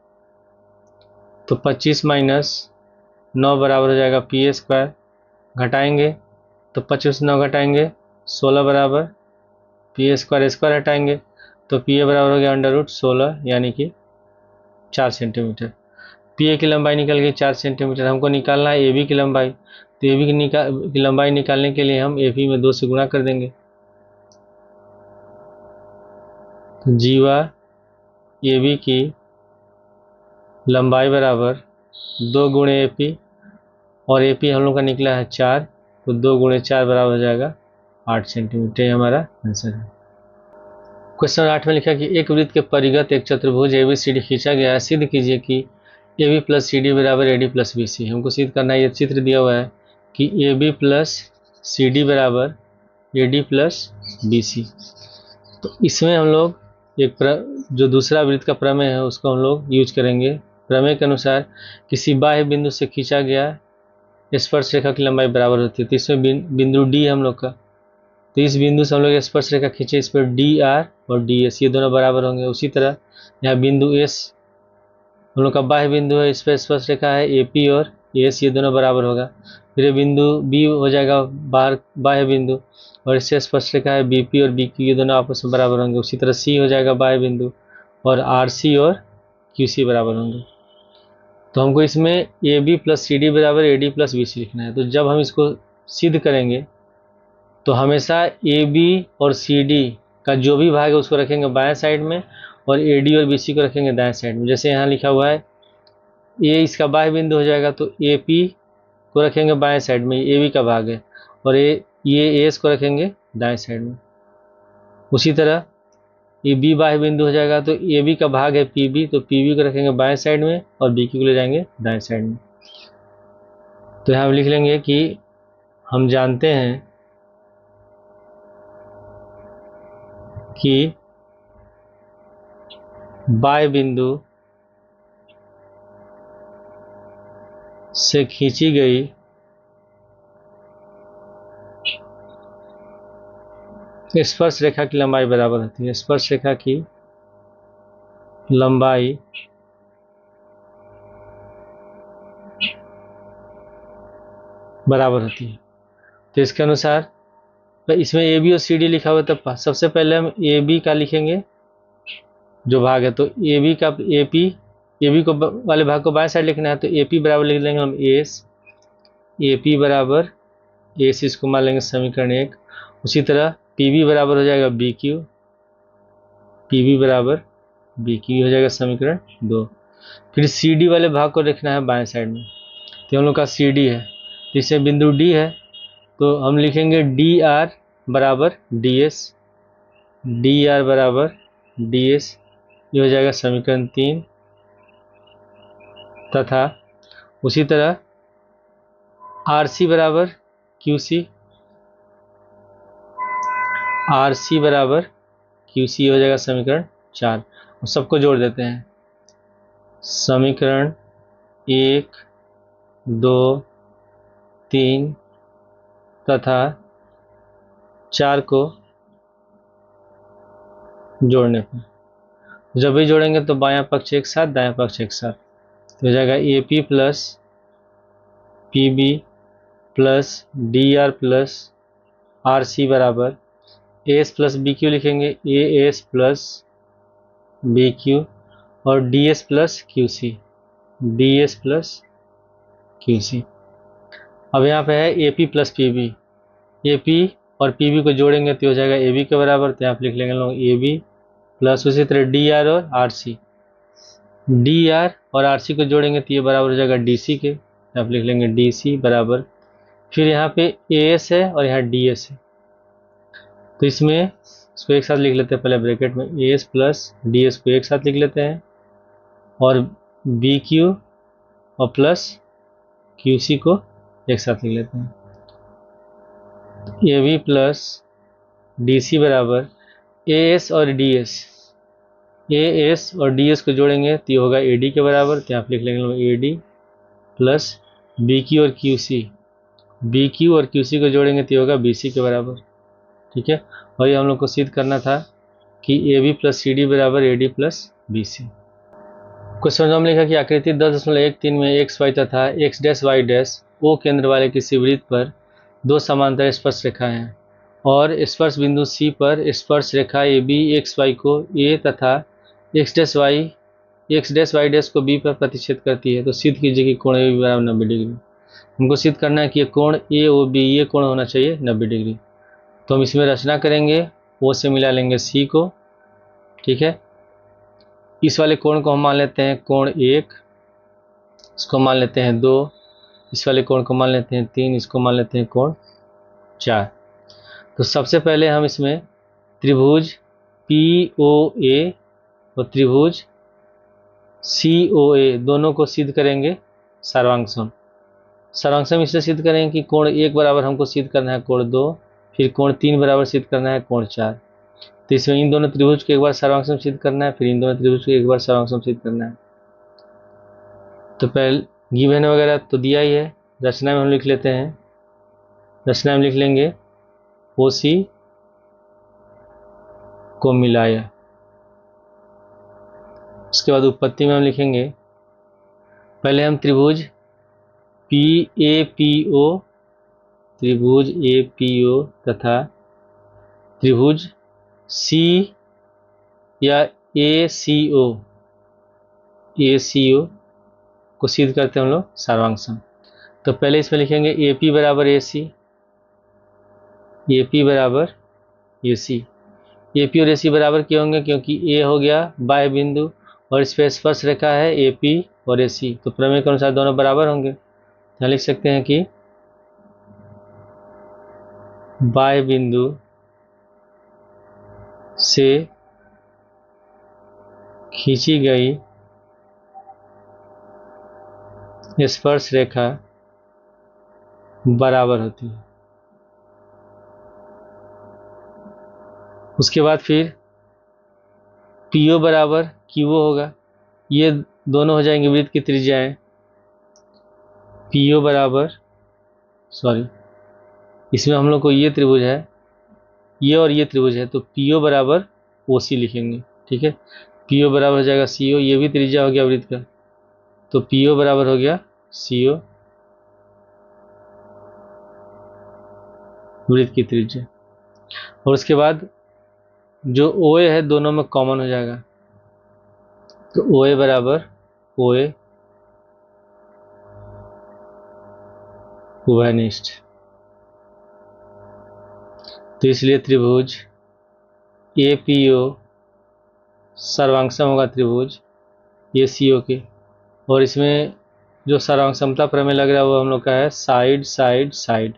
तो 25 माइनस 9 बराबर हो जाएगा पी स्क्वायर। घटाएंगे तो 25 से 9 घटाएंगे 16 बराबर पी स्क्वायर, स्क्वायर हटाएंगे तो पी ए बराबर हो गया √16 यानी कि 4 सेंटीमीटर। पी ए की लंबाई निकल गई 4 सेंटीमीटर। हमको निकालना है ए बी की लंबाई, तो ए बी की लंबाई निकालने के लिए हम ए बी में 2 से गुणा कर देंगे। तो जीवा ए बी की लंबाई बराबर 2 गुणे ए पी, और ए पी हम लोग का निकला है 4, तो 2 गुणे 4 बराबर हो जाएगा 8 सेंटीमीटर। ये हमारा आंसर है। क्वेश्चन 8 में लिखा कि एक वृत्त के परिगत एक चतुर्भुज ए बी सी डी खींचा गया है, सिद्ध कीजिए कि A B plus C D बराबर A D plus B C. हमको सिद्ध करना है, ये चित्र दिया हुआ है कि A B plus C D बराबर A D plus B C. तो इसमें हम लोग जो दूसरा वृत्त का प्रमेय है उसको हम लोग यूज करेंगे। प्रमेय के अनुसार किसी बाह्य बिंदु से खींचा गया स्पर्श रेखा की लंबाई बराबर होती है। तो इसमें बिंदु डी है हम लोग का, तो इस बिंदु से हम लोग स्पर्श रेखा खींचे, इस पर डी आर और डी एस ये दोनों बराबर होंगे। उसी तरह यहाँ बिंदु एस हम लोग का बाह्य बिंदु है, इस पर स्पर्श रेखा है ए पी और एस, ये दोनों बराबर होगा। फिर ये बिंदु बी हो जाएगा बाह्य बिंदु, और इससे स्पर्श रेखा है बी पी और बी क्यू, ये दोनों आपस में बराबर होंगे। उसी तरह सी हो जाएगा बाह्य बिंदु, और आर सी और क्यू सी बराबर होंगे। तो हमको इसमें A B plus C D बराबर A D plus B C लिखना है। तो जब हम इसको सिद्ध करेंगे तो हमेशा ए बी और सी डी का जो भी भाग है उसको रखेंगे बाएं साइड में, और ए डी और बी सी को रखेंगे दाएं साइड में। जैसे यहाँ लिखा हुआ है ए इसका बाह्य बिंदु हो जाएगा, तो ए पी को रखेंगे बाएं साइड में, ए बी का भाग है, और ये एस को रखेंगे दाएं साइड में। उसी तरह ये बी बाह्य बिंदु हो जाएगा, तो ए बी का भाग है पी बी, तो पी बी को रखेंगे बाएं साइड में और बी क्यू को ले जाएंगे दाएं साइड में। तो यहाँ लिख लेंगे कि हम जानते हैं कि बाह्य बिंदु से खींची गई स्पर्श रेखा की लंबाई बराबर होती है। स्पर्श रेखा की लंबाई बराबर होती है। तो इसके अनुसार तो इसमें ए बी और सी डी लिखा हुआ है, तो सबसे पहले हम ए बी का लिखेंगे जो भाग है, तो ए बी का ए बी को वाले भाग को बाएं साइड लिखना है, तो ए पी बराबर लिख लेंगे हम एस, ए पी बराबर ए सी इसको मान लेंगे समीकरण 1। उसी तरह पी बी बराबर हो जाएगा बी क्यू, पी बी बराबर बी क्यू हो जाएगा समीकरण 2। फिर सी डी वाले भाग को रखना है बाएं साइड में, तो हम लोग का सी डी है, तो इसे बिंदु डी है, तो हम लिखेंगे डी आर बराबर डी एस, डी आर बराबर डी एस, ये हो जाएगा समीकरण 3। तथा उसी तरह आर सी बराबर क्यू सी, आर सी बराबर क्यू सी हो जाएगा समीकरण 4। और सबको जोड़ देते हैं, समीकरण 1, 2, 3 तथा 4 को जोड़ने पर जब भी जोड़ेंगे तो बायां पक्ष एक साथ, दायां पक्ष एक साथ, तो हो जाएगा A P plus P B plus D R plus R C बराबर A S plus B Q लिखेंगे, A S plus B Q और D S plus Q C, D S plus Q C. अब यहाँ पे है A P plus P B, A P और P B को जोड़ेंगे तो हो जाएगा ए बी के बराबर, तो यहाँ पे लिख लेंगे लोग ए बी प्लस उसी तरह डी आर और आर सी, डी आर और आर सी को जोड़ेंगे तो ये बराबर हो जाएगा डी सी के, यहाँ पे लिख लेंगे डी सी बराबर, फिर यहाँ पे ए एस है और यहाँ डी एस है, तो इसमें इसको एक साथ लिख लेते हैं, पहले ब्रैकेट में A S plus D S को एक साथ लिख लेते हैं और बी क्यू और प्लस क्यू सी को एक साथ लिख लेते हैं, A B plus D C बराबर ए एस और डी एस, ए एस और डी एस को जोड़ेंगे तो ये होगा ए डी के बराबर, तो यहाँ पे लिख लेंगे A D plus B Q और क्यू सी, बी क्यू और क्यू सी को जोड़ेंगे तो ये होगा बी सी के बराबर, ठीक है। और ये हम लोग को सिद्ध करना था कि A B plus C D बराबर A D plus B C. Question में लिखा कि आकृति 10.13 में एक्स वाई तथा X dash Y dash O केंद्र वाले किसी वृत्त पर दो समांतर स्पर्श रेखाएं हैं और स्पर्श बिंदु सी पर स्पर्श रेखा ए बी एक्स वाई को ए तथा एक्स डैश वाई डैश को बी पर प्रतिच्छेद करती है, तो सिद्ध कीजिए कि कोण ए बी बराबर 90 डिग्री। हमको सिद्ध करना है कि ये कोण ए ओ बी, ये कोण होना चाहिए 90 डिग्री। तो हम इसमें रचना करेंगे, ओ से मिला लेंगे सी को, ठीक है। इस वाले कोण को हम मान लेते हैं कोण 1, इसको मान लेते हैं 2, इस वाले कोण को मान लेते हैं 3, इसको मान लेते हैं कोण 4। तो सबसे पहले हम इसमें त्रिभुज पी ओ ए और त्रिभुज सी ओ ए दोनों को सिद्ध करेंगे सर्वांगसम। सर्वांगसम इसलिए सिद्ध करेंगे कि कोण 1 बराबर हमको सिद्ध करना है कोण 2, फिर कोण 3 बराबर सिद्ध करना है कोण 4। तो इसमें इन दोनों त्रिभुज को एक बार सर्वांगसम सिद्ध करना है, फिर इन दोनों त्रिभुज को एक बार सर्वांगसम सिद्ध करना है। तो पहले गिवन वगैरह तो दिया ही है, रचना में हम लिख लेते हैं, रचना में लिख लेंगे ओ सी को मिलाया। उसके बाद उत्पत्ति में हम लिखेंगे, पहले हम त्रिभुज पी ए पी ओ, त्रिभुज ए पी ओ तथा त्रिभुज सी या ए सी ओ को सिद्ध करते हैं हम लोग सर्वांगसम। तो पहले इसमें लिखेंगे ए पी बराबर ए सी, ए पी बराबर ए सी। ए पी और ए सी बराबर क्यों होंगे? क्योंकि ए हो गया बाह्य बिंदु और इस पर स्पर्श रेखा है ए पी और ए सी, तो प्रमेय के अनुसार दोनों बराबर होंगे। यहाँ लिख सकते हैं कि बाह्य बिंदु से खींची गई स्पर्श रेखा बराबर होती है। उसके बाद फिर पीओ बराबर क्यूओ होगा, ये दोनों हो जाएंगे वृत्त की त्रिज्याएं। पीओ बराबर इसमें हम लोग को ये त्रिभुज है, ये और ये त्रिभुज है, तो पीओ बराबर ओसी लिखेंगे, ठीक है। पीओ बराबर हो जाएगा सीओ, ये भी त्रिज्या हो गया वृत्त का, तो पीओ बराबर हो गया सीओ वृत्त की त्रिज्या। और उसके बाद जो ओए है दोनों में कॉमन हो जाएगा, तो ओए बराबर ओए उभयनिष्ठ, तो इसलिए त्रिभुज APO सर्वांग सम होगा त्रिभुज ACO के। और इसमें जो सर्वांग समता प्रमेय लग रहा है वो हम लोग का है साइड साइड साइड।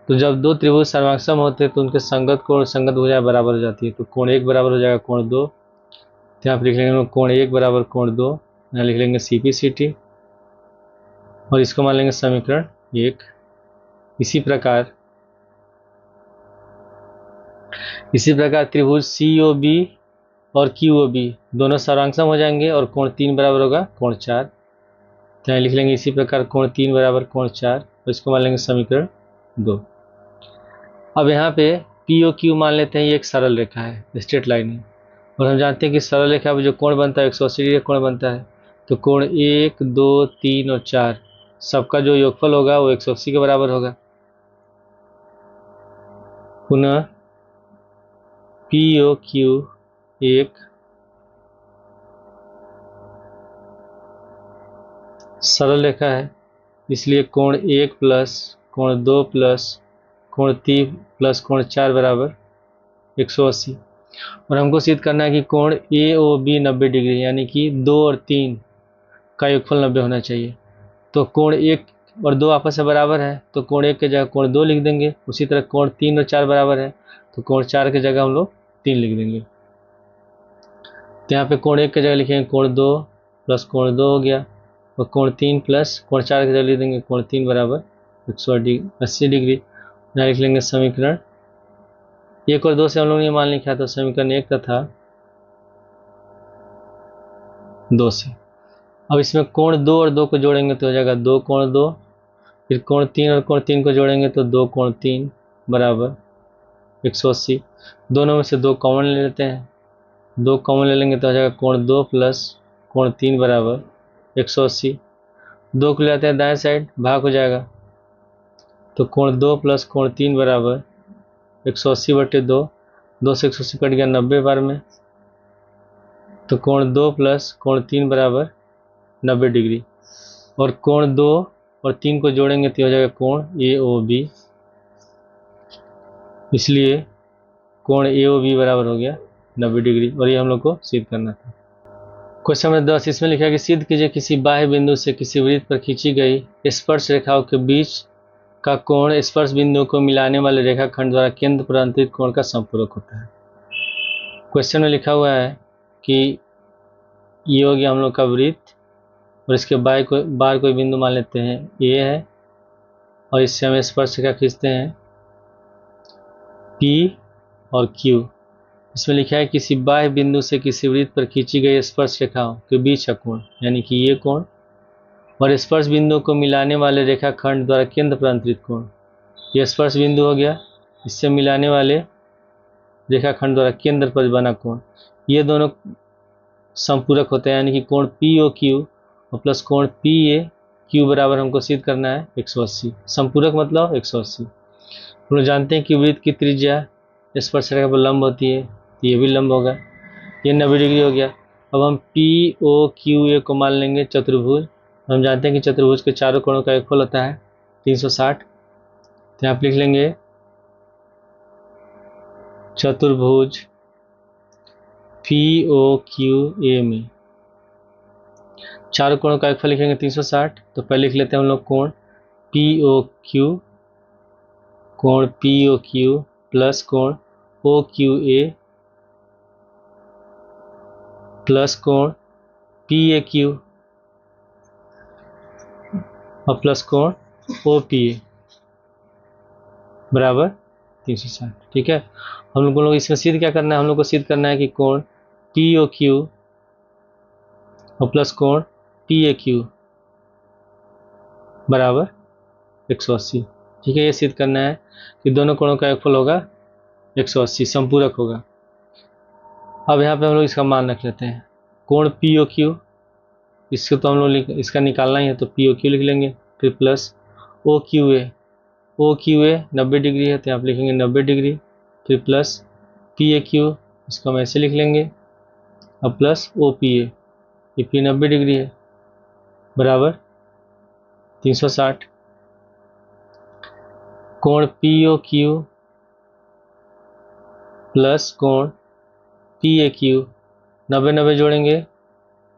तो जब दो त्रिभुज सर्वांग सम होते हैं तो उनके संगत कोण संगत भुजाएं बराबर हो जाती है। तो कोण 1 बराबर हो जाएगा कोण 2, तो यहाँ पर लिख लेंगे कोण 1 बराबर कोण 2, यहाँ लिख लेंगे CP/CT और इसको मान लेंगे समीकरण 1। इसी प्रकार त्रिभुज COB और QOB दोनों सर्वांग सम हो जाएंगे और कोण 3 बराबर होगा कोण 4। तो यहाँ लिख लेंगे इसी प्रकार कोण 3 बराबर कोण 4 और इसको मान लेंगे समीकरण 2। अब यहाँ पे POQ मान लेते हैं, ये एक सरल रेखा है, स्ट्रेट लाइन है, और हम जानते हैं कि सरल रेखा पे जो कोण बनता है 180 डिग्री कोण बनता है। तो कोण 1, 2, 3 और 4 सबका जो योगफल होगा वो 180 के बराबर होगा। पुनः POQ एक सरल रेखा है, इसलिए कोण 1 प्लस कोण 2 प्लस कोण 3 प्लस कोण 4 बराबर 180। और हमको सिद्ध करना है कि कोण AOB 90 डिग्री, यानी कि 2 और 3 का योगफल 90 होना चाहिए। तो कोण 1 और 2 आपस में बराबर है, तो कोण 1 की जगह कोण 2 लिख देंगे। उसी तरह कोण 3 और 4 बराबर है, तो कोण 4 की जगह हम लोग 3 लिख देंगे। तो यहाँ पे कोण 1 की जगह लिखेंगे कोण 2 प्लस कोण 2 हो गया, और कोण 3 प्लस कोण 4 की जगह लिख देंगे कोण 3 बराबर 180 डिग्री। यहाँ लिख लेंगे समीकरण 1 और 2 से हम लोगों ने मान लिखा था समीकरण 1 तथा 2 से। अब इसमें कोण 2 और 2 को जोड़ेंगे तो हो जाएगा 2 कोण 2, फिर कोण 3 और कोण 3 को जोड़ेंगे तो 2 कोण 3 बराबर 180। दोनों में से 2 कॉमन ले लेते हैं, 2 कॉमन ले लेंगे तो हो जाएगा कोण 2 प्लस कोण 3 बराबर 180। 2 को ले आते हैं दाएं साइड, भाग हो जाएगा, तो कोण 2 प्लस कोण 3 बराबर 180/2, 2 से 180 कट गया 90 बार में, तो कोण 2 प्लस कोण 3 बराबर 90 डिग्री। और कोण 2 और 3 को जोड़ेंगे तो हो जाएगा कोण AOB, इसलिए कोण AOB बराबर हो गया 90 डिग्री। और ये हम लोग को सिद्ध करना था। क्वेश्चन नंबर 10, इसमें लिखा है कि सिद्ध कीजिए किसी बाह्य बिंदु से किसी वृत्त पर खींची गई स्पर्श रेखाओं के बीच का कोण स्पर्श बिंदु को मिलाने वाले रेखाखंड द्वारा केंद्र पर अंतरित कोण का संपूरक होता है। क्वेश्चन में लिखा हुआ है कि ये हो गया हम लोग का वृत्त, और इसके बाहर कोई बिंदु मान लेते हैं A है, और इससे हम स्पर्श रेखा खींचते हैं P और Q। इसमें लिखा है किसी बाह्य बिंदु से किसी वृत्त पर खींची गई स्पर्श रेखाओं के बीच का कोण, यानी कि ये कोण, और स्पर्श बिंदु को मिलाने वाले रेखाखंड द्वारा केंद्र पर अंतरित कोण। यह स्पर्श बिंदु हो गया, इससे मिलाने वाले रेखाखंड द्वारा केंद्र पर बना कोण, ये दोनों संपूरक होते हैं, यानी कि कोण POQ और प्लस कोण PAQ बराबर हमको सिद्ध करना है 180। संपूरक मतलब 180। हम लोग जानते हैं कि वृत्त की त्रिज्या स्पर्श रेखा पर लंब होती है, तो ये भी लंब होगा, ये 90 डिग्री हो गया। अब हम POQA को मान लेंगे चतुर्भुज। हम जानते हैं कि चतुर्भुज के चारों कोणों का योगफल होता है 360। तो यहाँ आप लिख लेंगे चतुर्भुज POQA में चारों कोणों का योगफल लिखेंगे 360। तो पहले लिख लेते हैं हम लोग कोण POQ प्लस कोण OQA प्लस कोण PAQ और प्लस कोण OPA बराबर 360। ठीक है, हम लोगों को इसमें सिद्ध क्या करना है, हम लोग को सिद्ध करना है कि कोण POQ और प्लस कोण PAQ बराबर 180। ठीक है, ये सिद्ध करना है कि दोनों कोणों का योगफल होगा 180, संपूरक होगा। अब यहाँ पे हम लोग इसका मान रख लेते हैं, कोण POQ, इसको तो हम लोग इसका निकालना ही है, तो POQ लिख लेंगे, फिर प्लस OQA 90 डिग्री है, तो यहाँ पे लिखेंगे 90 डिग्री, फिर प्लस PAQ, इसको हम ऐसे लिख लेंगे, अब प्लस OPA, ये P 90 डिग्री है बराबर 360। कोण POQ प्लस कोण पी ए क्यू, 90-90 जोड़ेंगे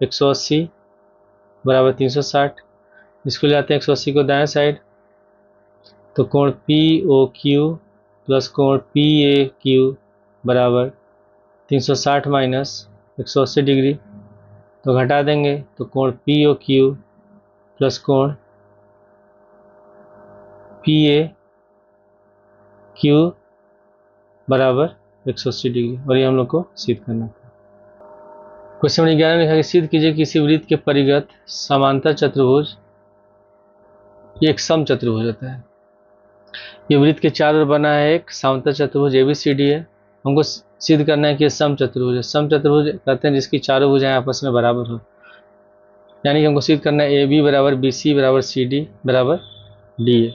180 बराबर 360, इसको ले आते हैं 180 को दाएं साइड, तो कोण पी ओ क्यू प्लस कोण पी ए क्यू बराबर 360 माइनस 180 डिग्री, तो घटा देंगे तो कोण पी ओ क्यू प्लस कोण पी ए क्यू बराबर 180 डिग्री, और ये हम लोग को सिद्ध करना है। क्वेश्चन नंबर 11 में लिखा कि सिद्ध कीजिए किसी वृत्त के परिगत समांतर चतुर्भुज एक सम चतुर्भुज होता है। ये वृत्त के चारों ओर बना है एक समांतर चतुर्भुज ABCD है, हमको सिद्ध करना है कि सम चतुर्भुज है। सम चतुर्भुज कहते हैं जिसकी चारों भुजाएं आपस में बराबर हो, यानी कि हमको सिद्ध करना है AB बराबर BC बराबर CD बराबर DA।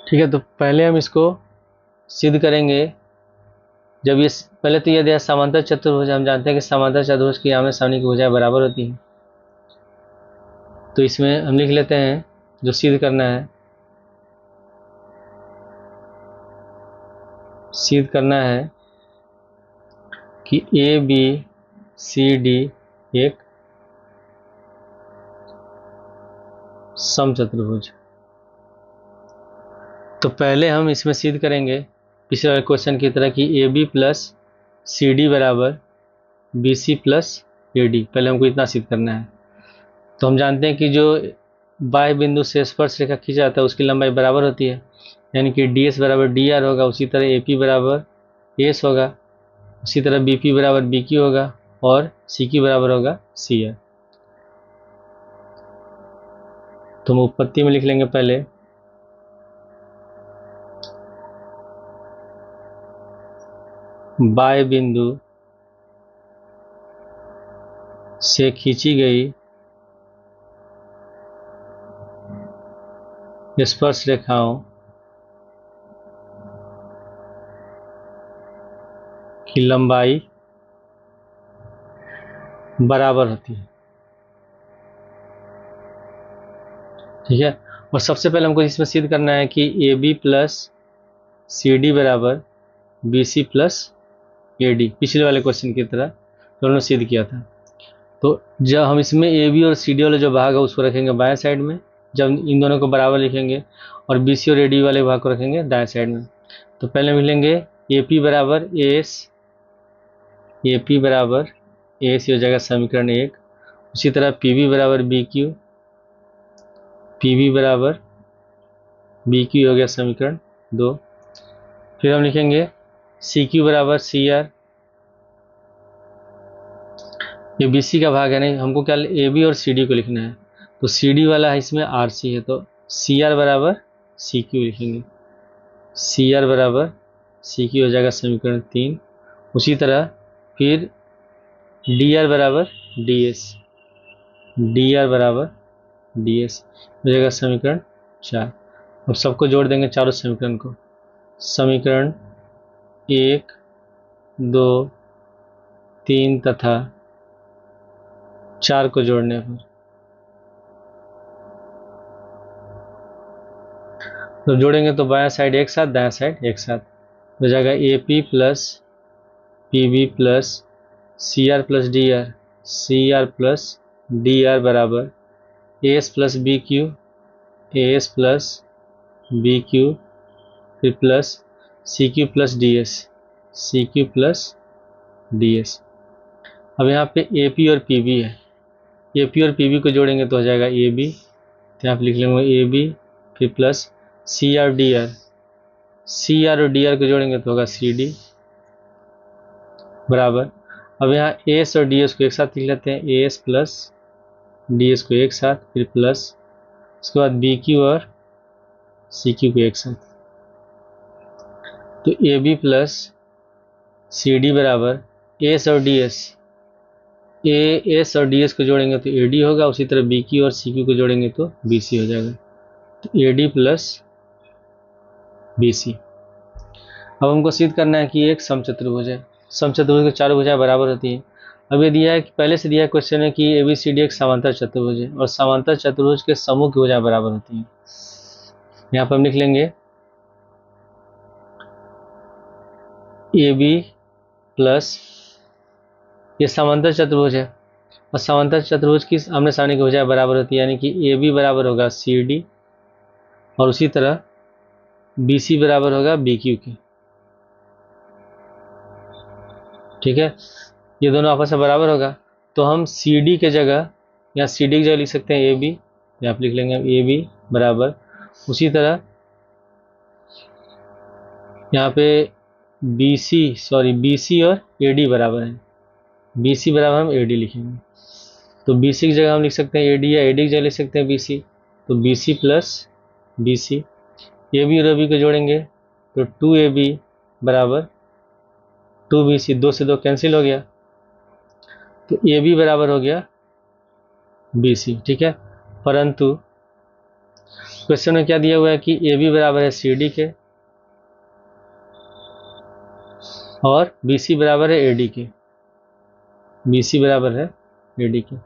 ठीक है, तो पहले हम इसको सिद्ध करेंगे। जब ये पहले तो ये दिया समांतर चतुर्भुज, हम जानते हैं कि समांतर चतुर्भुज की आमने सामने की भुजाएं बराबर होती हैं, तो इसमें हम लिख लेते हैं जो सिद्ध करना है। सिद्ध करना है कि ABCD एक सम चतुर्भुज। तो पहले हम इसमें सिद्ध करेंगे पिछले वाले क्वेश्चन की तरह कि AB प्लस CD बराबर BC प्लस AD। पहले हमको इतना सिद्ध करना है। तो हम जानते हैं कि जो बाह्य बिंदु से स्पर्श रेखा खींचा जाता है उसकी लंबाई बराबर होती है, यानी कि DS बराबर DR होगा, उसी तरह AP बराबर AS होगा, उसी तरह BP बराबर BQ होगा, और CQ बराबर होगा CR। तो हम उत्पत्ति में लिख लेंगे पहले बाह्य बिंदु से खींची गई स्पर्श रेखाओं की लंबाई बराबर होती है। ठीक है, और सबसे पहले हमको इसमें सिद्ध करना है कि AB प्लस CD बराबर BC प्लस AD, पिछले वाले क्वेश्चन की तरह तो हमने सिद्ध किया था। तो जब हम इसमें AB और CD वाले जो भाग है उसको रखेंगे बाएं साइड में, जब इन दोनों को बराबर लिखेंगे, और BC और AD वाले भाग को रखेंगे दाएं साइड में। तो पहले मिलेंगे AP बराबर AS, AP बराबर AS हो जाएगा समीकरण 1, उसी तरह PB बराबर BQ, PB बराबर BQ हो गया समीकरण 2। फिर हम लिखेंगे CQ बराबर CR, ये BC का भाग है, नहीं हमको क्या AB और CD को लिखना है, तो CD वाला है इसमें RC है, तो CR बराबर CQ लिखेंगे, CR बराबर CQ हो जाएगा समीकरण 3। उसी तरह फिर DR बराबर DS, DR बराबर DS हो जाएगा समीकरण 4। अब सबको जोड़ देंगे चारों समीकरण को, समीकरण 1, 2, 3 तथा 4 को जोड़ने पर तो जोड़ेंगे तो बायां साइड एक साथ, दायां साइड एक साथ हो जाएगा AP plus PB plus CR plus DR, CR plus DR बराबर AS plus BQ, AS plus BQ फिर plus CQ plus DS, CQ plus DS। अब यहाँ पे AP और PB है, AP और PB को जोड़ेंगे तो हो जाएगा AB, तो यहाँ पे लिख लेंगे AB फिर प्लस CR DR, CR और DR को जोड़ेंगे तो होगा CD बराबर। अब यहाँ AS और DS को एक साथ लिख लेते हैं, AS प्लस DS को एक साथ फिर प्लस, उसके बाद BQ और CQ को एक साथ, तो AB प्लस CD बराबर AS और DS, AS और DS को जोड़ेंगे तो AD होगा, उसी तरह BQ और CQ को जोड़ेंगे तो BC हो जाएगा, तो AD प्लस BC। अब हमको सिद्ध करना है कि एक समचतुर्भुज है, समचतुर्भुज की चारों भुजाएं बराबर होती हैं। अब ये दिया है कि पहले से दिया है क्वेश्चन में कि ABCD एक समांतर चतुर्भुज है, और समांतर चतुर्भुज के समूह की भुजाएं बराबर होती हैं। यहाँ पर हम लिख लेंगे ए बी प्लस, ये समांतर चतुर्भुज है और समांतर चतुर्भुज की आमने सामने की भुजाएं बराबर होती है, यानी कि ए बी बराबर होगा सी डी और उसी तरह बी सी बराबर होगा बी क्यू के। ठीक है, ये दोनों आपस में बराबर होगा तो हम सी डी के जगह, या सी डी की जगह लिख सकते हैं ए बी, या आप लिख लेंगे ए बी बराबर, उसी तरह यहाँ पे बी सी और ए डी बराबर है, बी सी बराबर हम ए डी लिखेंगे, तो बी सी की जगह हम लिख सकते हैं ए डी, या ए डी की जगह लिख सकते हैं बी सी, तो B C plus B C, A B और बी को जोड़ेंगे तो 2ab बराबर 2bc, 2 से 2 कैंसिल हो गया, तो ए बी बराबर हो गया बी सी। ठीक है, परंतु क्वेश्चन में क्या दिया हुआ है कि ए बी बराबर है सी डी के और बी सी बराबर है ए डी के, बी सी बराबर है ए डी के।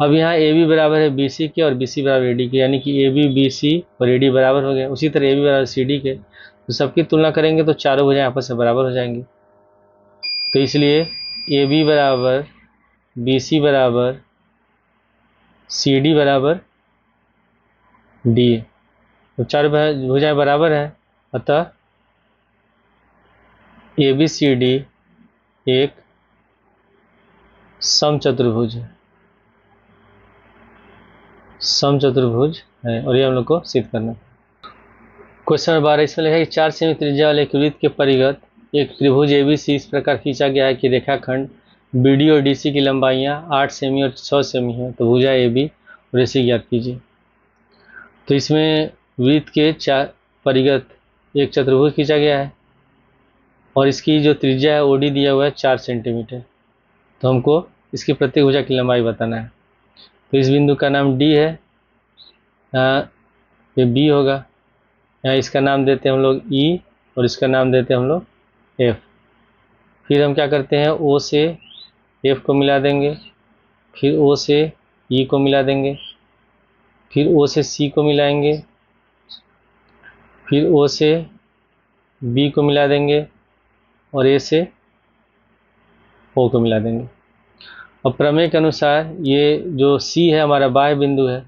अब यहाँ ए बी बराबर है बी सी के और बी सी बराबर ए डी के, यानी कि ए बी बी सी और ए डी बराबर हो गया। उसी तरह ए बी बराबर सी डी के, तो सबकी तुलना करेंगे तो चारों भुजाएं आपस में बराबर हो जाएंगी, तो इसलिए ए बी बराबर बी सी बराबर सी डी बराबर डी, तो चारों भुजाएं बराबर हैं, अतः ए बी सी डी एक समचतुर्भुज है, समचतुर्भुज है, और ये हम लोग को सिद्ध करना है। क्वेश्चन नंबर 12 इसमें लिखा है कि 4 सेमी त्रिज्या वाले एक वृत्त के परिगत एक त्रिभुज एबीसी इस प्रकार खींचा गया है कि रेखाखंड बीडी और डीसी की लंबाइयां 8 सेमी और 6 सेमी है, तो भुजा एबी और एसी ज्ञात कीजिए। तो इसमें वृत्त के 4 परिगत एक चतुर्भुज खींचा गया है और इसकी जो त्रिज्या है ओडी दिया हुआ है 4 सेंटीमीटर, तो हमको इसकी प्रत्येक भुजा की लंबाई बताना है। तो इस बिंदु का नाम डी है, ये बी होगा, यहाँ इसका नाम देते हैं हम लोग ई और इसका नाम देते हैं हम लोग एफ। फिर हम क्या करते हैं, ओ से एफ को मिला देंगे, फिर ओ से ई को मिला देंगे, फिर ओ से सी को मिलाएंगे, फिर ओ से बी को मिला देंगे और ए से ओ को मिला देंगे। और प्रमेय के अनुसार ये जो सी है हमारा बाह्य बिंदु है,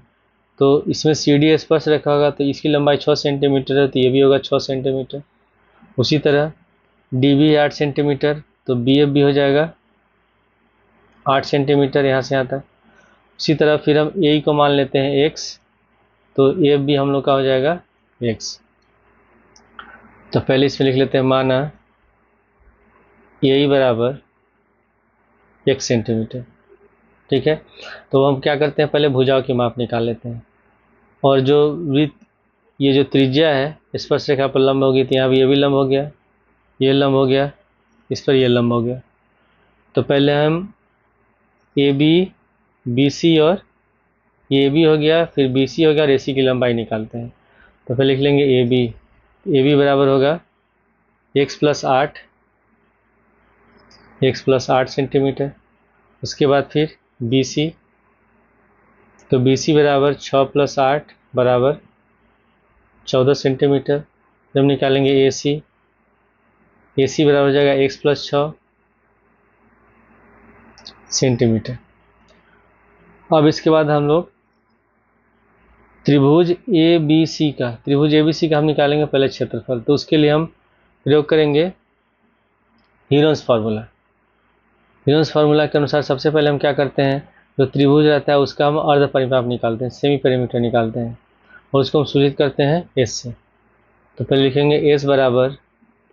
तो इसमें सी डी स्पर्श रखा होगा, तो इसकी लंबाई 6 सेंटीमीटर है, तो ये भी होगा 6 सेंटीमीटर। उसी तरह डी बी 8 सेंटीमीटर, तो बी एफ भी हो जाएगा 8 सेंटीमीटर यहाँ से यहाँ तक। उसी तरह फिर हम ए को मान लेते हैं एक्स, तो एफ भी हम लोग का हो जाएगा एक्स। तो पहले इसमें लिख लेते हैं माना ए बराबर 1 सेंटीमीटर। ठीक है, तो हम क्या करते हैं, पहले भुजाओं की माप निकाल लेते हैं, और जो वृत्त ये जो त्रिज्या है स्पर्श रेखा पर लंब होगी, तो यहाँ भी ये भी लंब हो गया, ये लंब हो गया, इस पर ये लंब हो गया। तो पहले हम ए बी बी सी और ए बी हो गया, फिर बी सी हो गया और ए सी की लंबाई निकालते हैं। तो पहले लिख लेंगे ए बी बराबर होगा एक्स प्लस 8 सेंटीमीटर। उसके बाद फिर बी सी, तो बी सी बराबर 6 + 8 बराबर 14 सेंटीमीटर। जब निकालेंगे ए सी बराबर हो जाएगा x + 6 सेंटीमीटर। अब इसके बाद हम लोग त्रिभुज ए बी सी का हम निकालेंगे पहले क्षेत्रफल। तो उसके लिए हम प्रयोग करेंगे हीरोन्स फार्मूला के अनुसार सबसे पहले हम क्या करते हैं, जो त्रिभुज रहता है उसका हम अर्ध परिमाप निकालते हैं, सेमी पेरीमीटर निकालते हैं, और उसको हम सूचित करते हैं एस से। तो पहले लिखेंगे एस बराबर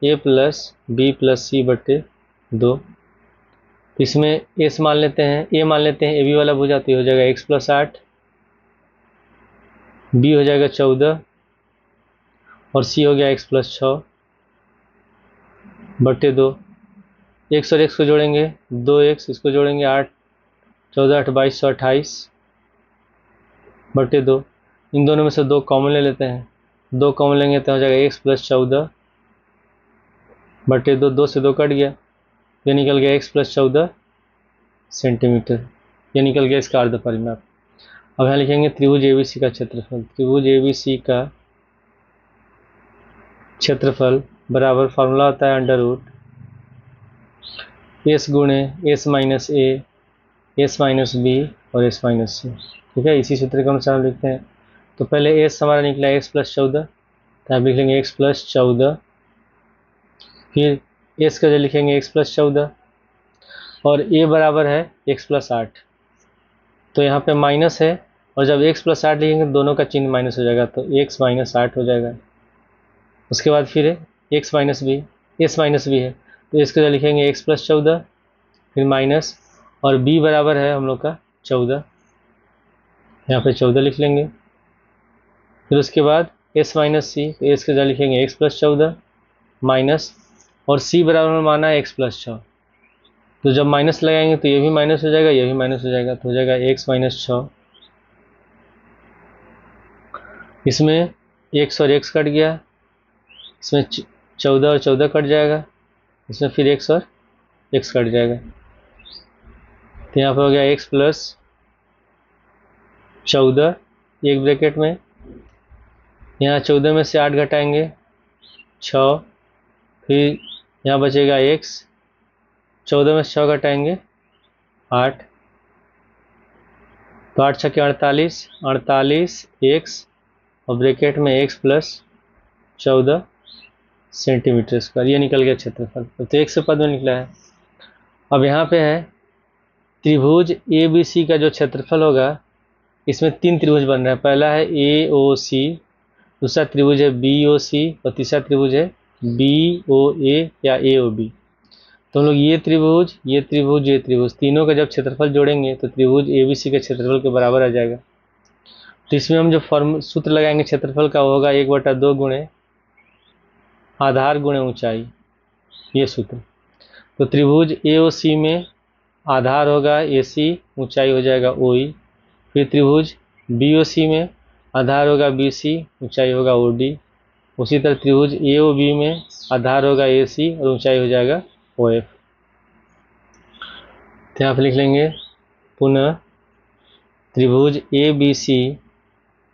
ए प्लस बी प्लस सी बटे 2। तो इसमें एस मान लेते हैं, ए मान लेते हैं ए बी वाला भुजा, तो ये हो जाएगा एक्स प्लस 8, बी हो जाएगा 14 और सी हो गया एक्स प्लस 6 बटे 2। एक्स और एक्स को जोड़ेंगे 2x, इसको जोड़ेंगे 8, 14 8 22 128 बटे 2। इन दोनों में से 2 कॉमन ले लेते हैं, 2 कॉमन लेंगे तो हो जाएगा एक्स प्लस 14 बटे 2, 2 से 2 कट गया, ये निकल गया x प्लस 14 सेंटीमीटर, ये निकल गया इसका अर्ध परिमाप। अब यहाँ लिखेंगे त्रिभुज एबीसी का क्षेत्रफल। त्रिभुज एबीसी का क्षेत्रफल बराबर फार्मूला होता है अंडर रूट एस गुणे एस माइनस ए, एस माइनस बी और एस माइनस सी। ठीक है, इसी सूत्र के अनुसार हम लिखते हैं। तो पहले एस हमारा निकला एक्स प्लस 14, तो आप लिख लेंगे एक्स प्लस 14, फिर एस का जो लिखेंगे एक्स प्लस 14 और ए बराबर है एक्स प्लस 8। तो यहाँ पे माइनस है और जब एक्स प्लस 8 लिखेंगे दोनों का चिन्ह माइनस हो जाएगा, तो एक्स माइनस 8 हो जाएगा। उसके बाद फिर X minus B, S minus B है, तो इसका जो लिखेंगे एक्स प्लस 14 फिर माइनस और बी बराबर है हम लोग का 14, यहाँ पे 14 लिख लेंगे। फिर उसके बाद एस माइनस सी, तो एस का जो लिखेंगे एक्स प्लस 14 माइनस और सी बराबर में माना है एक्स प्लस 6, तो जब माइनस लगाएंगे तो ये भी माइनस हो जाएगा, ये भी माइनस हो जाएगा, तो हो जाएगा एक्स माइनस 6। इसमें एक्स और एक्स कट गया, इसमें 14 और 14 कट जाएगा, इसमें फिर एक्स और एक्स कट जाएगा, तो यहाँ पर हो गया एक्स प्लस 14 एक ब्रैकेट में, यहाँ 14 में से 8 घटाएंगे 6, फिर यहाँ बचेगा एक्स, 14 में से 6 घटाएंगे 8, तो 8 छक्के 48, 48 एक्स और ब्रैकेट में एक्स प्लस 14 सेंटीमीटर स्क्वायर, ये निकल गया क्षेत्रफल। तो एक से पद में निकला है। अब यहाँ पे है त्रिभुज ए बी सी का जो क्षेत्रफल होगा, इसमें 3 त्रिभुज बन रहा है। पहला है ए ओ सी, दूसरा त्रिभुज है बी ओ सी और तीसरा त्रिभुज है बी ओ ए या ए ओ बी। तो हम लोग ये त्रिभुज ये त्रिभुज ये त्रिभुज तीनों का जब क्षेत्रफल जोड़ेंगे तो त्रिभुज ए बी सी के क्षेत्रफल के बराबर आ जाएगा। तो इसमें हम जो सूत्र लगाएंगे क्षेत्रफल का, वो होगा 1/2 गुणे आधार गुणे ऊंचाई, ये सूत्र। तो त्रिभुज ए ओ सी में आधार होगा ए सी, ऊंचाई हो जाएगा ओ ई। फिर त्रिभुज बी ओ सी में आधार होगा बी सी, ऊंचाई होगा ओ डी। उसी तरह त्रिभुज ए ओ बी में आधार होगा ए सी और ऊंचाई हो जाएगा ओ एफ। तो यहाँ पर लिख लेंगे पुनः त्रिभुज ए बी सी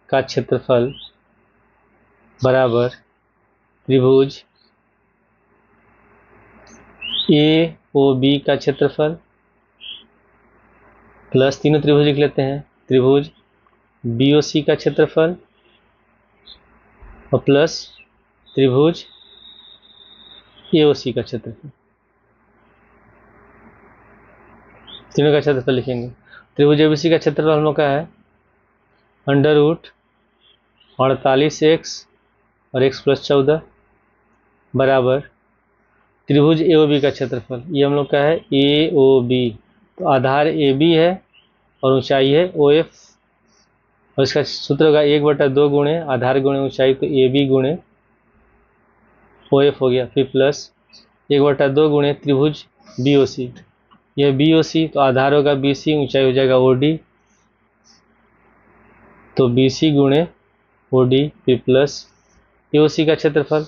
का क्षेत्रफल बराबर त्रिभुज ए ओ बी का क्षेत्रफल प्लस तीनों त्रिभुज लिख लेते हैं, त्रिभुज बी ओ सी का क्षेत्रफल और प्लस त्रिभुज ए ओ सी का क्षेत्रफल, तीनों का क्षेत्रफल लिखेंगे। त्रिभुज ए बी सी का क्षेत्रफल हम लोग का है √48x और x प्लस 14 बराबर त्रिभुज ए ओ बी का क्षेत्रफल, ये हम लोग का है ए ओ बी। तो आधार ए बी है और ऊंचाई है ओ एफ, और इसका सूत्र होगा 1/2 गुणे आधार गुणे ऊंचाई, तो ए बी गुणे ओ एफ हो गया। फिर प्लस 1/2 गुणे त्रिभुज बी ओ सी, यह बी ओ सी, तो आधार होगा बी सी, ऊंचाई हो जाएगा ओ डी, तो बी सी गुणे ओ डी। फिर प्लस ए ओ सी का क्षेत्रफल,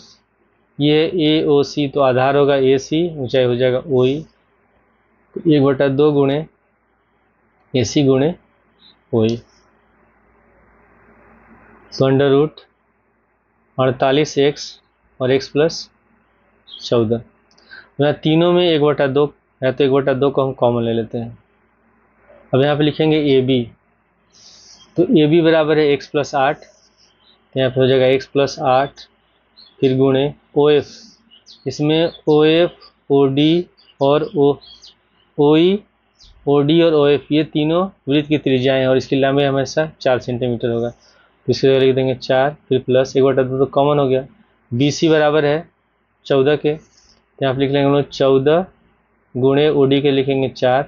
ये ए ओ सी, तो आधार होगा ए सी, ऊंचाई हो जाएगा ओ ई, तो 1/2 गुणे ए सी गुणे ओ ई। तो √48x और x प्लस 14, यहाँ तीनों में 1/2 है, तो 1/2 को हम कॉमन ले लेते हैं। अब यहाँ पे लिखेंगे ए बी, तो ए बी बराबर है x प्लस 8, तो यहाँ पे हो जाएगा x प्लस 8, फिर गुणे ओ एफ, इसमें ओ एफ ओ डी और ओ ई ओ डी और ओ एफ, ये तीनों वृत्त की त्रिज्याएं हैं और इसकी लंबाई हमेशा 4 सेंटीमीटर होगा, तो इसके लिए लिख देंगे 4, फिर प्लस 1/2 तो कॉमन हो गया। बी सी बराबर है 14 के, तो यहाँ पर लिख लेंगे हम लोग 14 गुणे ओ डी के लिखेंगे 4,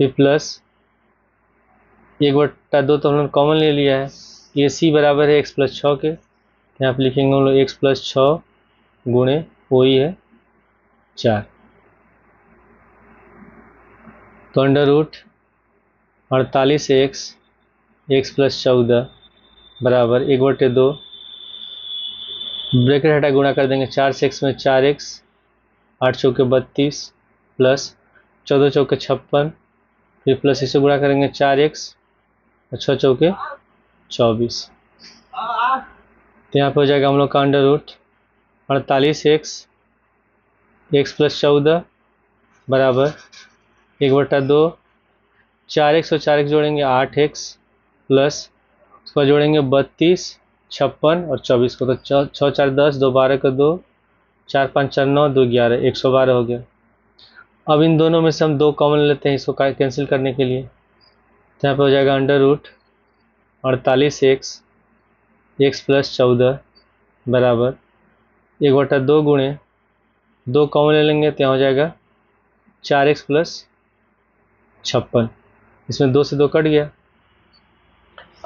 फिर प्लस 1/2 तो हम लोग कॉमन ले लिया है। ए सी बराबर है x प्लस 6 के, यहाँ पर लिखेंगे हम लोग x प्लस 6 गुणे ओ ई है 4, तो √48x x प्लस 14 बराबर 1/2 ब्रैकेट हटा गुणा कर देंगे, 4 से x में 4x, 8 चौके 32 प्लस 14 चौके 56, फिर प्लस इसे गुणा करेंगे 4x और 6 चौके 24, तो यहाँ पे हो जाएगा हम लोग का √48x x प्लस 14 बराबर 1/2, 4x और 4x जोड़ेंगे 8x प्लस उसको जोड़ेंगे 32, 56 और 24 को, तो 6 4 10, 2 12 का 2, 4 5 4 9, 2 11, 112 हो गया। अब इन दोनों में से हम 2 कॉमन लेते हैं इसको कैंसिल करने के लिए, तो यहाँ पे हो जाएगा √48x x प्लस 14 बराबर 1/2 गुणे 2 कॉमन ले लेंगे तो यहाँ हो जाएगा 4x प्लस 56, इसमें 2 से 2 कट गया।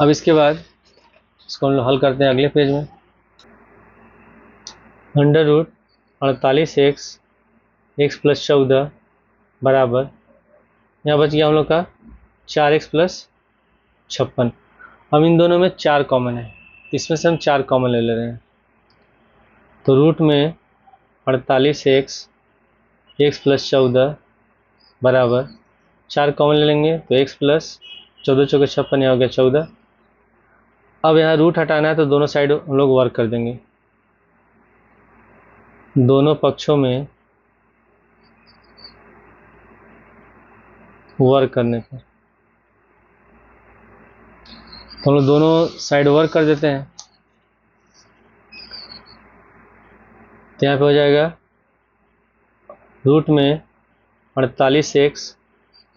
अब इसके बाद इसको हम लोग हल करते हैं अगले पेज में। √48x x प्लस 14 बराबर यहाँ बच गया हम लोग का 4x प्लस 56। अब इन दोनों में 4 कॉमन है, इसमें से हम 4 कॉमन ले ले रहे हैं, तो रूट में 48x x प्लस 14 बराबर 4 कॉमन ले लेंगे तो x प्लस 14 चौके 56, यहाँ हो गया 14। अब यहाँ रूट हटाना है तो दोनों साइड हम लोग वर्क कर देंगे, दोनों पक्षों में वर्क करने पर तो हम लोग दोनों साइड वर्क कर देते हैं, तो यहाँ पे हो जाएगा रूट में 48x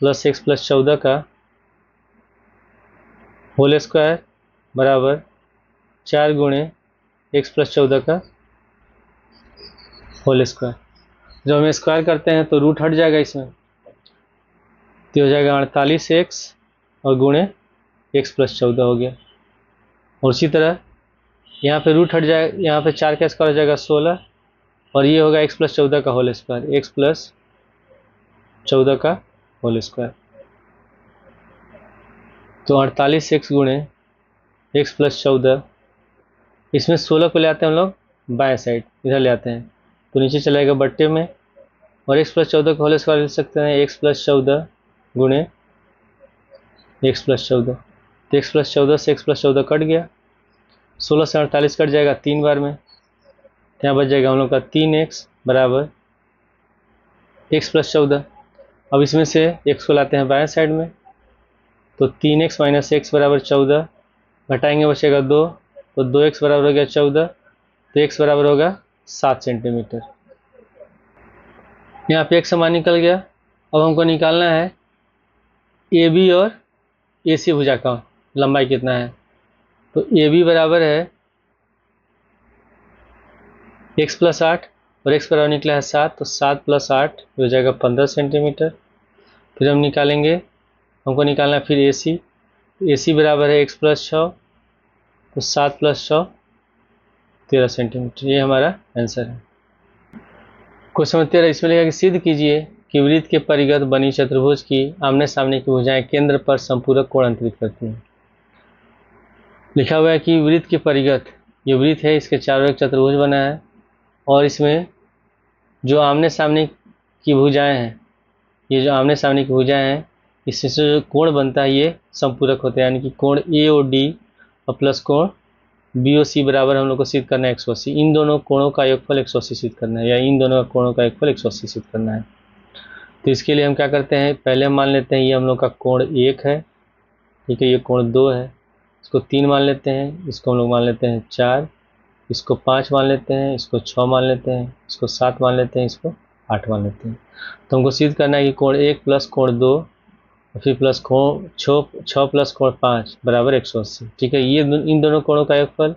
प्लस x प्लस 14 का होल स्क्वायर बराबर 4 गुणे x प्लस 14 का होल स्क्वायर। जब हम स्क्वायर करते हैं तो रूट हट जाएगा इसमें, तो हो जाएगा 48x और गुणे x प्लस 14 हो गया। और उसी तरह यहाँ पे रूट हट जाए, यहाँ पे 4 का स्क्वायर हो जाएगा 16 और ये होगा x प्लस 14 का होल स्क्वायर, x प्लस 14 का होल स्क्वायर। तो 48x गुणे x प्लस 14, इसमें 16 को ले आते हैं हम लोग बाएं साइड, इधर ले आते हैं तो नीचे चलाएगा बट्टे में, और x प्लस 14 का होल स्क्वायर ले सकते हैं x प्लस 14 गुणे x प्लस 14, तो x प्लस 14 से x प्लस 14 कट गया, 16 से 48 कट जाएगा 3 बार में, तो यहाँ बच जाएगा हम लोग का 3x बराबर x प्लस 14। अब इसमें से x को लाते हैं बाएं साइड में, तो 3x माइनस x बराबर 14, घटाएंगे बचेगा 2, तो 2x बराबर हो गया 14, तो x बराबर होगा 7 सेंटीमीटर। यहाँ पे x समान निकल गया। अब हमको निकालना है AB और AC भुजा का लंबाई कितना है, तो AB बराबर है x प्लस 8 और x बराबर निकला है 7, तो 7 प्लस 8 हो जाएगा 15 सेंटीमीटर। फिर हम निकालेंगे, हमको निकालना है फिर AC, AC बराबर है x प्लस 6, तो 7 प्लस 6 13 सेंटीमीटर, ये हमारा आंसर है। क्वेश्चन नंबर 13 इसमें लिखा कि सिद्ध कीजिए कि वृत्त के परिगत बनी चतुर्भुज की आमने सामने की भुजाएं केंद्र पर संपूरक कोण अंतरित करती हैं। लिखा हुआ है कि वृत्त के परिगत, ये वृत्त है, इसके चारों एक चतुर्भुज बना है और इसमें जो आमने सामने की भुजाएं हैं, ये जो आमने सामने की भुजाएं हैं, इससे जो कोण बनता है ये संपूरक होता है, यानी कि कोण AOD और प्लस कोण BOC बराबर हम लोग को सिद्ध करना है 180। इन दोनों कोणों का योगफल 180 सिद्ध करना है, या इन दोनों का कोणों का योगफल 180 सिद्ध करना है। तो इसके लिए हम क्या करते हैं, पहले हम मान लेते हैं ये हम लोग का कोण 1 है, ठीक है, ये कोण 2 है, इसको 3 मान लेते हैं, इसको हम लोग मान लेते हैं 4, इसको 5 मान लेते हैं, इसको 6 मान लेते हैं, इसको 7 मान लेते हैं, इसको 8 मान लेते हैं। तो हमको सिद्ध करना है कि कोण 1 प्लस कोण 2 और फिर प्लस कोण 6 प्लस कोण 5 बराबर 180, ठीक है। ये इन दोनों कोणों का योगफल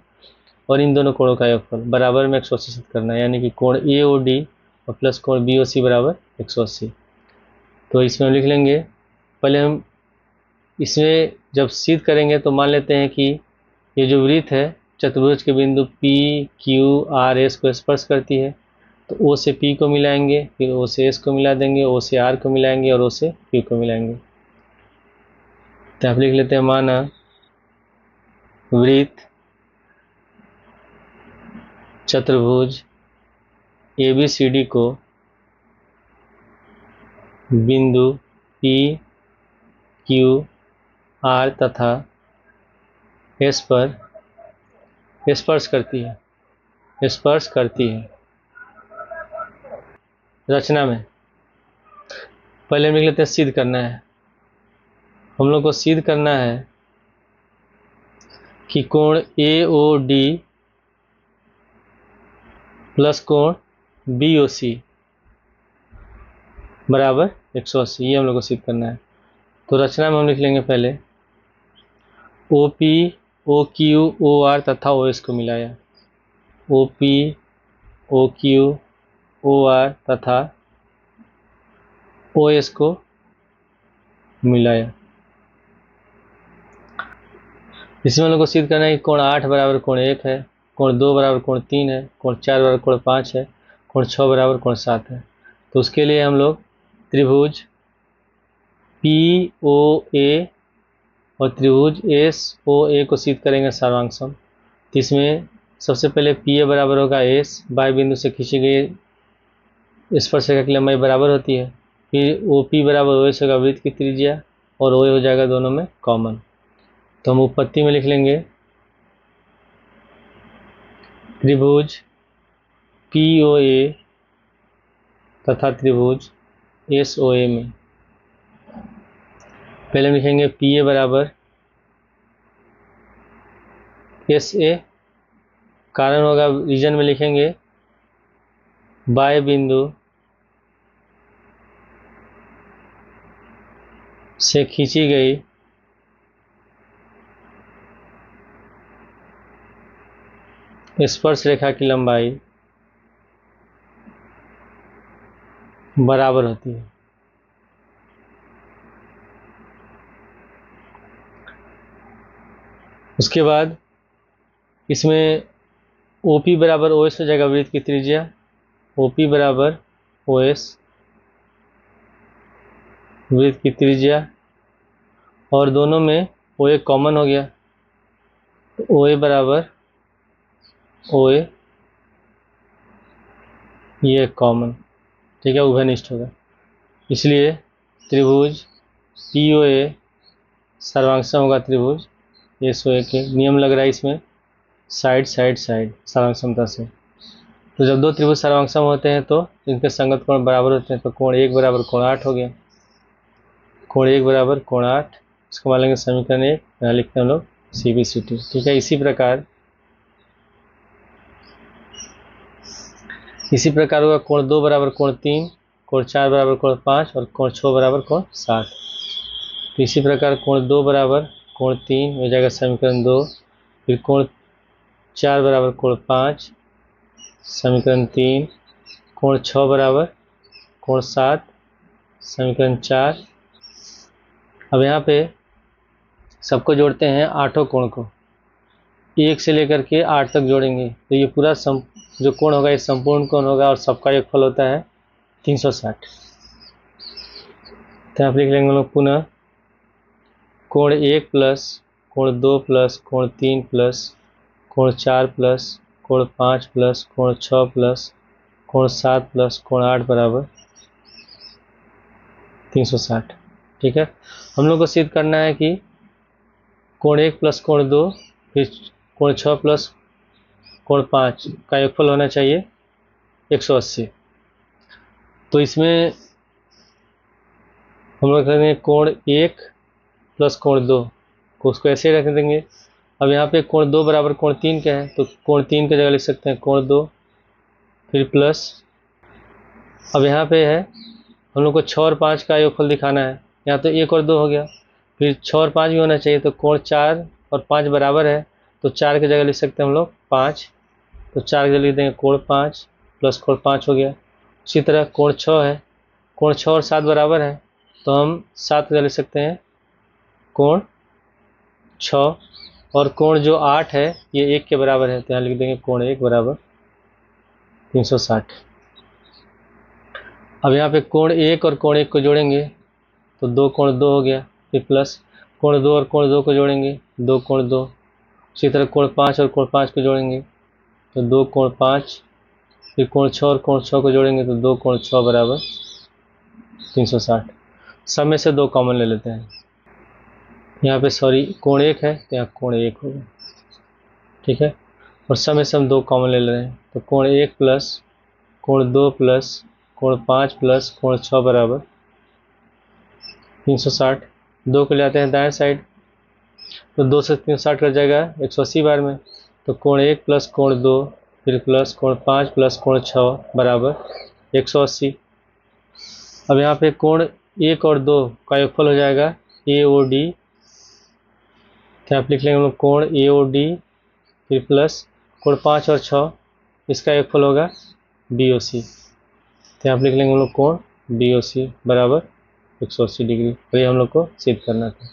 और इन दोनों कोणों का योगफल बराबर में 180 सिद्ध करना है, यानी कि कोण AOD और प्लस कोण BOC बराबर 180। तो इसमें हम लिख लेंगे, पहले हम इसमें जब सिद्ध करेंगे तो मान लेते हैं कि ये जो वृत्त है चतुर्भुज के बिंदु P, Q, R, S को स्पर्श करती है, तो O से P को मिलाएंगे, फिर O से S को मिला देंगे, O से R को मिलाएंगे और O से Q को मिलाएंगे। तो आप लिख लेते हैं, माना वृत्त चतुर्भुज ABCD को बिंदु P, Q, R तथा S पर स्पर्श करती है रचना में। पहले हम लिख लेते हैं सिद्ध करना है। हम लोग को सिद्ध करना है कि कोण AOD प्लस कोण BOC बराबर 180, ये हम लोग को सिद्ध करना है। तो रचना में हम लिख लेंगे पहले OP, OQ, OR तथा OS को मिलाया। OP, OQ, OR तथा OS को मिलाया। इसमें हम लोग को सिद्ध करना है कि कोण 8 बराबर कोण 1 है, कोण 2 बराबर कोण 3 है, कोण 4 बराबर कोण 5 है, कोण 6 बराबर कोण 7 है। तो उसके लिए हम लोग त्रिभुज POA और त्रिभुज SOA को सिद्ध करेंगे सर्वांगसम। तो इसमें सबसे पहले PA बराबर होगा S, बाएं बिंदु से खींची गई स्पर्शरेखा की लंबाई बराबर होती है। फिर OP बराबर OS होगा वृत्त की त्रिज्या, और OA हो जाएगा दोनों में कॉमन। तो हम उत्पत्ति में लिख लेंगे त्रिभुज POA तथा त्रिभुज SOA में पहले हम लिखेंगे PA बराबर SA, कारण होगा रीजन में लिखेंगे बाएं बिंदु से खींची गई स्पर्श रेखा की लंबाई बराबर होती है। उसके बाद इसमें OP बराबर OS हो जाएगा वृत्त की त्रिज्या, OP बराबर OS वृत्त की त्रिज्या, और दोनों में OA कॉमन हो गया, तो OA बराबर OA ये कॉमन, ठीक है, उभयनिष्ठ होगा। इसलिए त्रिभुज POA सर्वांगसम होगा त्रिभुज SOA के। नियम लग रहा है इसमें साइड साइड साइड सर्वांगसमता से। तो जब दो त्रिभुज सर्वांगसम होते हैं तो इनके संगत कोण बराबर होते हैं, तो कोण 1 बराबर कोण 8 हो गया। कोण 1 बराबर कोण 8, इसको मान लेंगे समीकरण 1, यहाँ लिखते हैं हम लोग CBCT, ठीक है। इसी प्रकार होगा कोण 2 बराबर कोण 3, कोण 4 बराबर कोण 5 और कोण 6 बराबर कोण 7। तो इसी प्रकार कोण 2 बराबर कोण 3 हो जाएगा समीकरण 2, फिर कोण 4 बराबर कोण 5 समीकरण 3, कोण 6 बराबर कोण 7 समीकरण 4। अब यहाँ पे सबको जोड़ते हैं, आठों कोण को 1 से लेकर के 8 तक जोड़ेंगे, तो ये पूरा जो कोण होगा ये संपूर्ण कोण होगा, और सबका योगफल होता है 360। तो यहाँ लिख लेंगे हम लोग पुनः कोण 1 प्लस कोण 2 प्लस कोण 3 प्लस कोण 4 प्लस कोण 5 प्लस कोण 6 प्लस कोण 7 प्लस कोण 8 बराबर 360, ठीक है। हम लोग को सिद्ध करना है कि कोण 1 प्लस कोण 2 फिर कोण 6 प्लस कोण 5 का योगफल होना चाहिए 180। तो इसमें हम लोग करेंगे कोण 1 प्लस कोण 2 को उसको ऐसे रख देंगे। अब यहाँ पे कोण 2 बराबर कोण 3 का है, तो कोण 3 की जगह लिख सकते हैं कोण 2, फिर प्लस। अब यहाँ पे है हम लोग को 6 और 5 का योगफल दिखाना है, यहाँ तो 1 और 2 हो गया, फिर 6 और 5 भी होना चाहिए, तो कोण 4 और 5 बराबर है, तो 4 की जगह लिख सकते हैं हम लोग 5, तो 4 की जगह लिख देंगे कोण 5 प्लस कोण 5 हो गया। उसी तरह कोण 6 है, कोण 6 और 7 बराबर है, तो हम 7 की जगह लिख सकते हैं कोण 6, और कोण जो 8 है ये 1 के बराबर है, तो यहाँ लिख देंगे कोण 1 बराबर 360। अब यहाँ पे कोण 1 और कोण 1 को जोड़ेंगे तो 2 कोण 2 हो गया, फिर प्लस कोण 2 और कोण 2 को जोड़ेंगे 2 कोण 2। उसी तरह कोण 5 और कोण 5 को जोड़ेंगे तो 2 कोण 5, फिर कोण 6 और कोण 6 को जोड़ेंगे तो 2 कोण 6 बराबर 360। सब में से 2 कॉमन ले लेते हैं, यहाँ पे सॉरी कोण 1 है तो यहाँ कोण 1 होगा, ठीक है। और सब में से हम 2 कॉमन ले रहे हैं, तो कोण 1 प्लस कोण 2 प्लस कोण 5 प्लस कोण 6 बराबर 360, 2 को ले आते हैं दाएं साइड, तो 2 से 360 कट जाएगा 180 बार में, तो कोण 1 प्लस कोण 2 फिर प्लस कोण 5 प्लस कोण 6 बराबर 180। अब यहाँ पे कोण 1 और 2 का योगफल हो जाएगा AOD, तो यहाँ पे लिख लेंगे हम लोग कोण AOD, फिर प्लस कोण 5 और 6 इसका योगफल होगा BOC, तो यहाँ पे लिख लेंगे हम लोग कोण BOC बराबर 180 डिग्री। और ये हम लोग को सिद्ध करना था।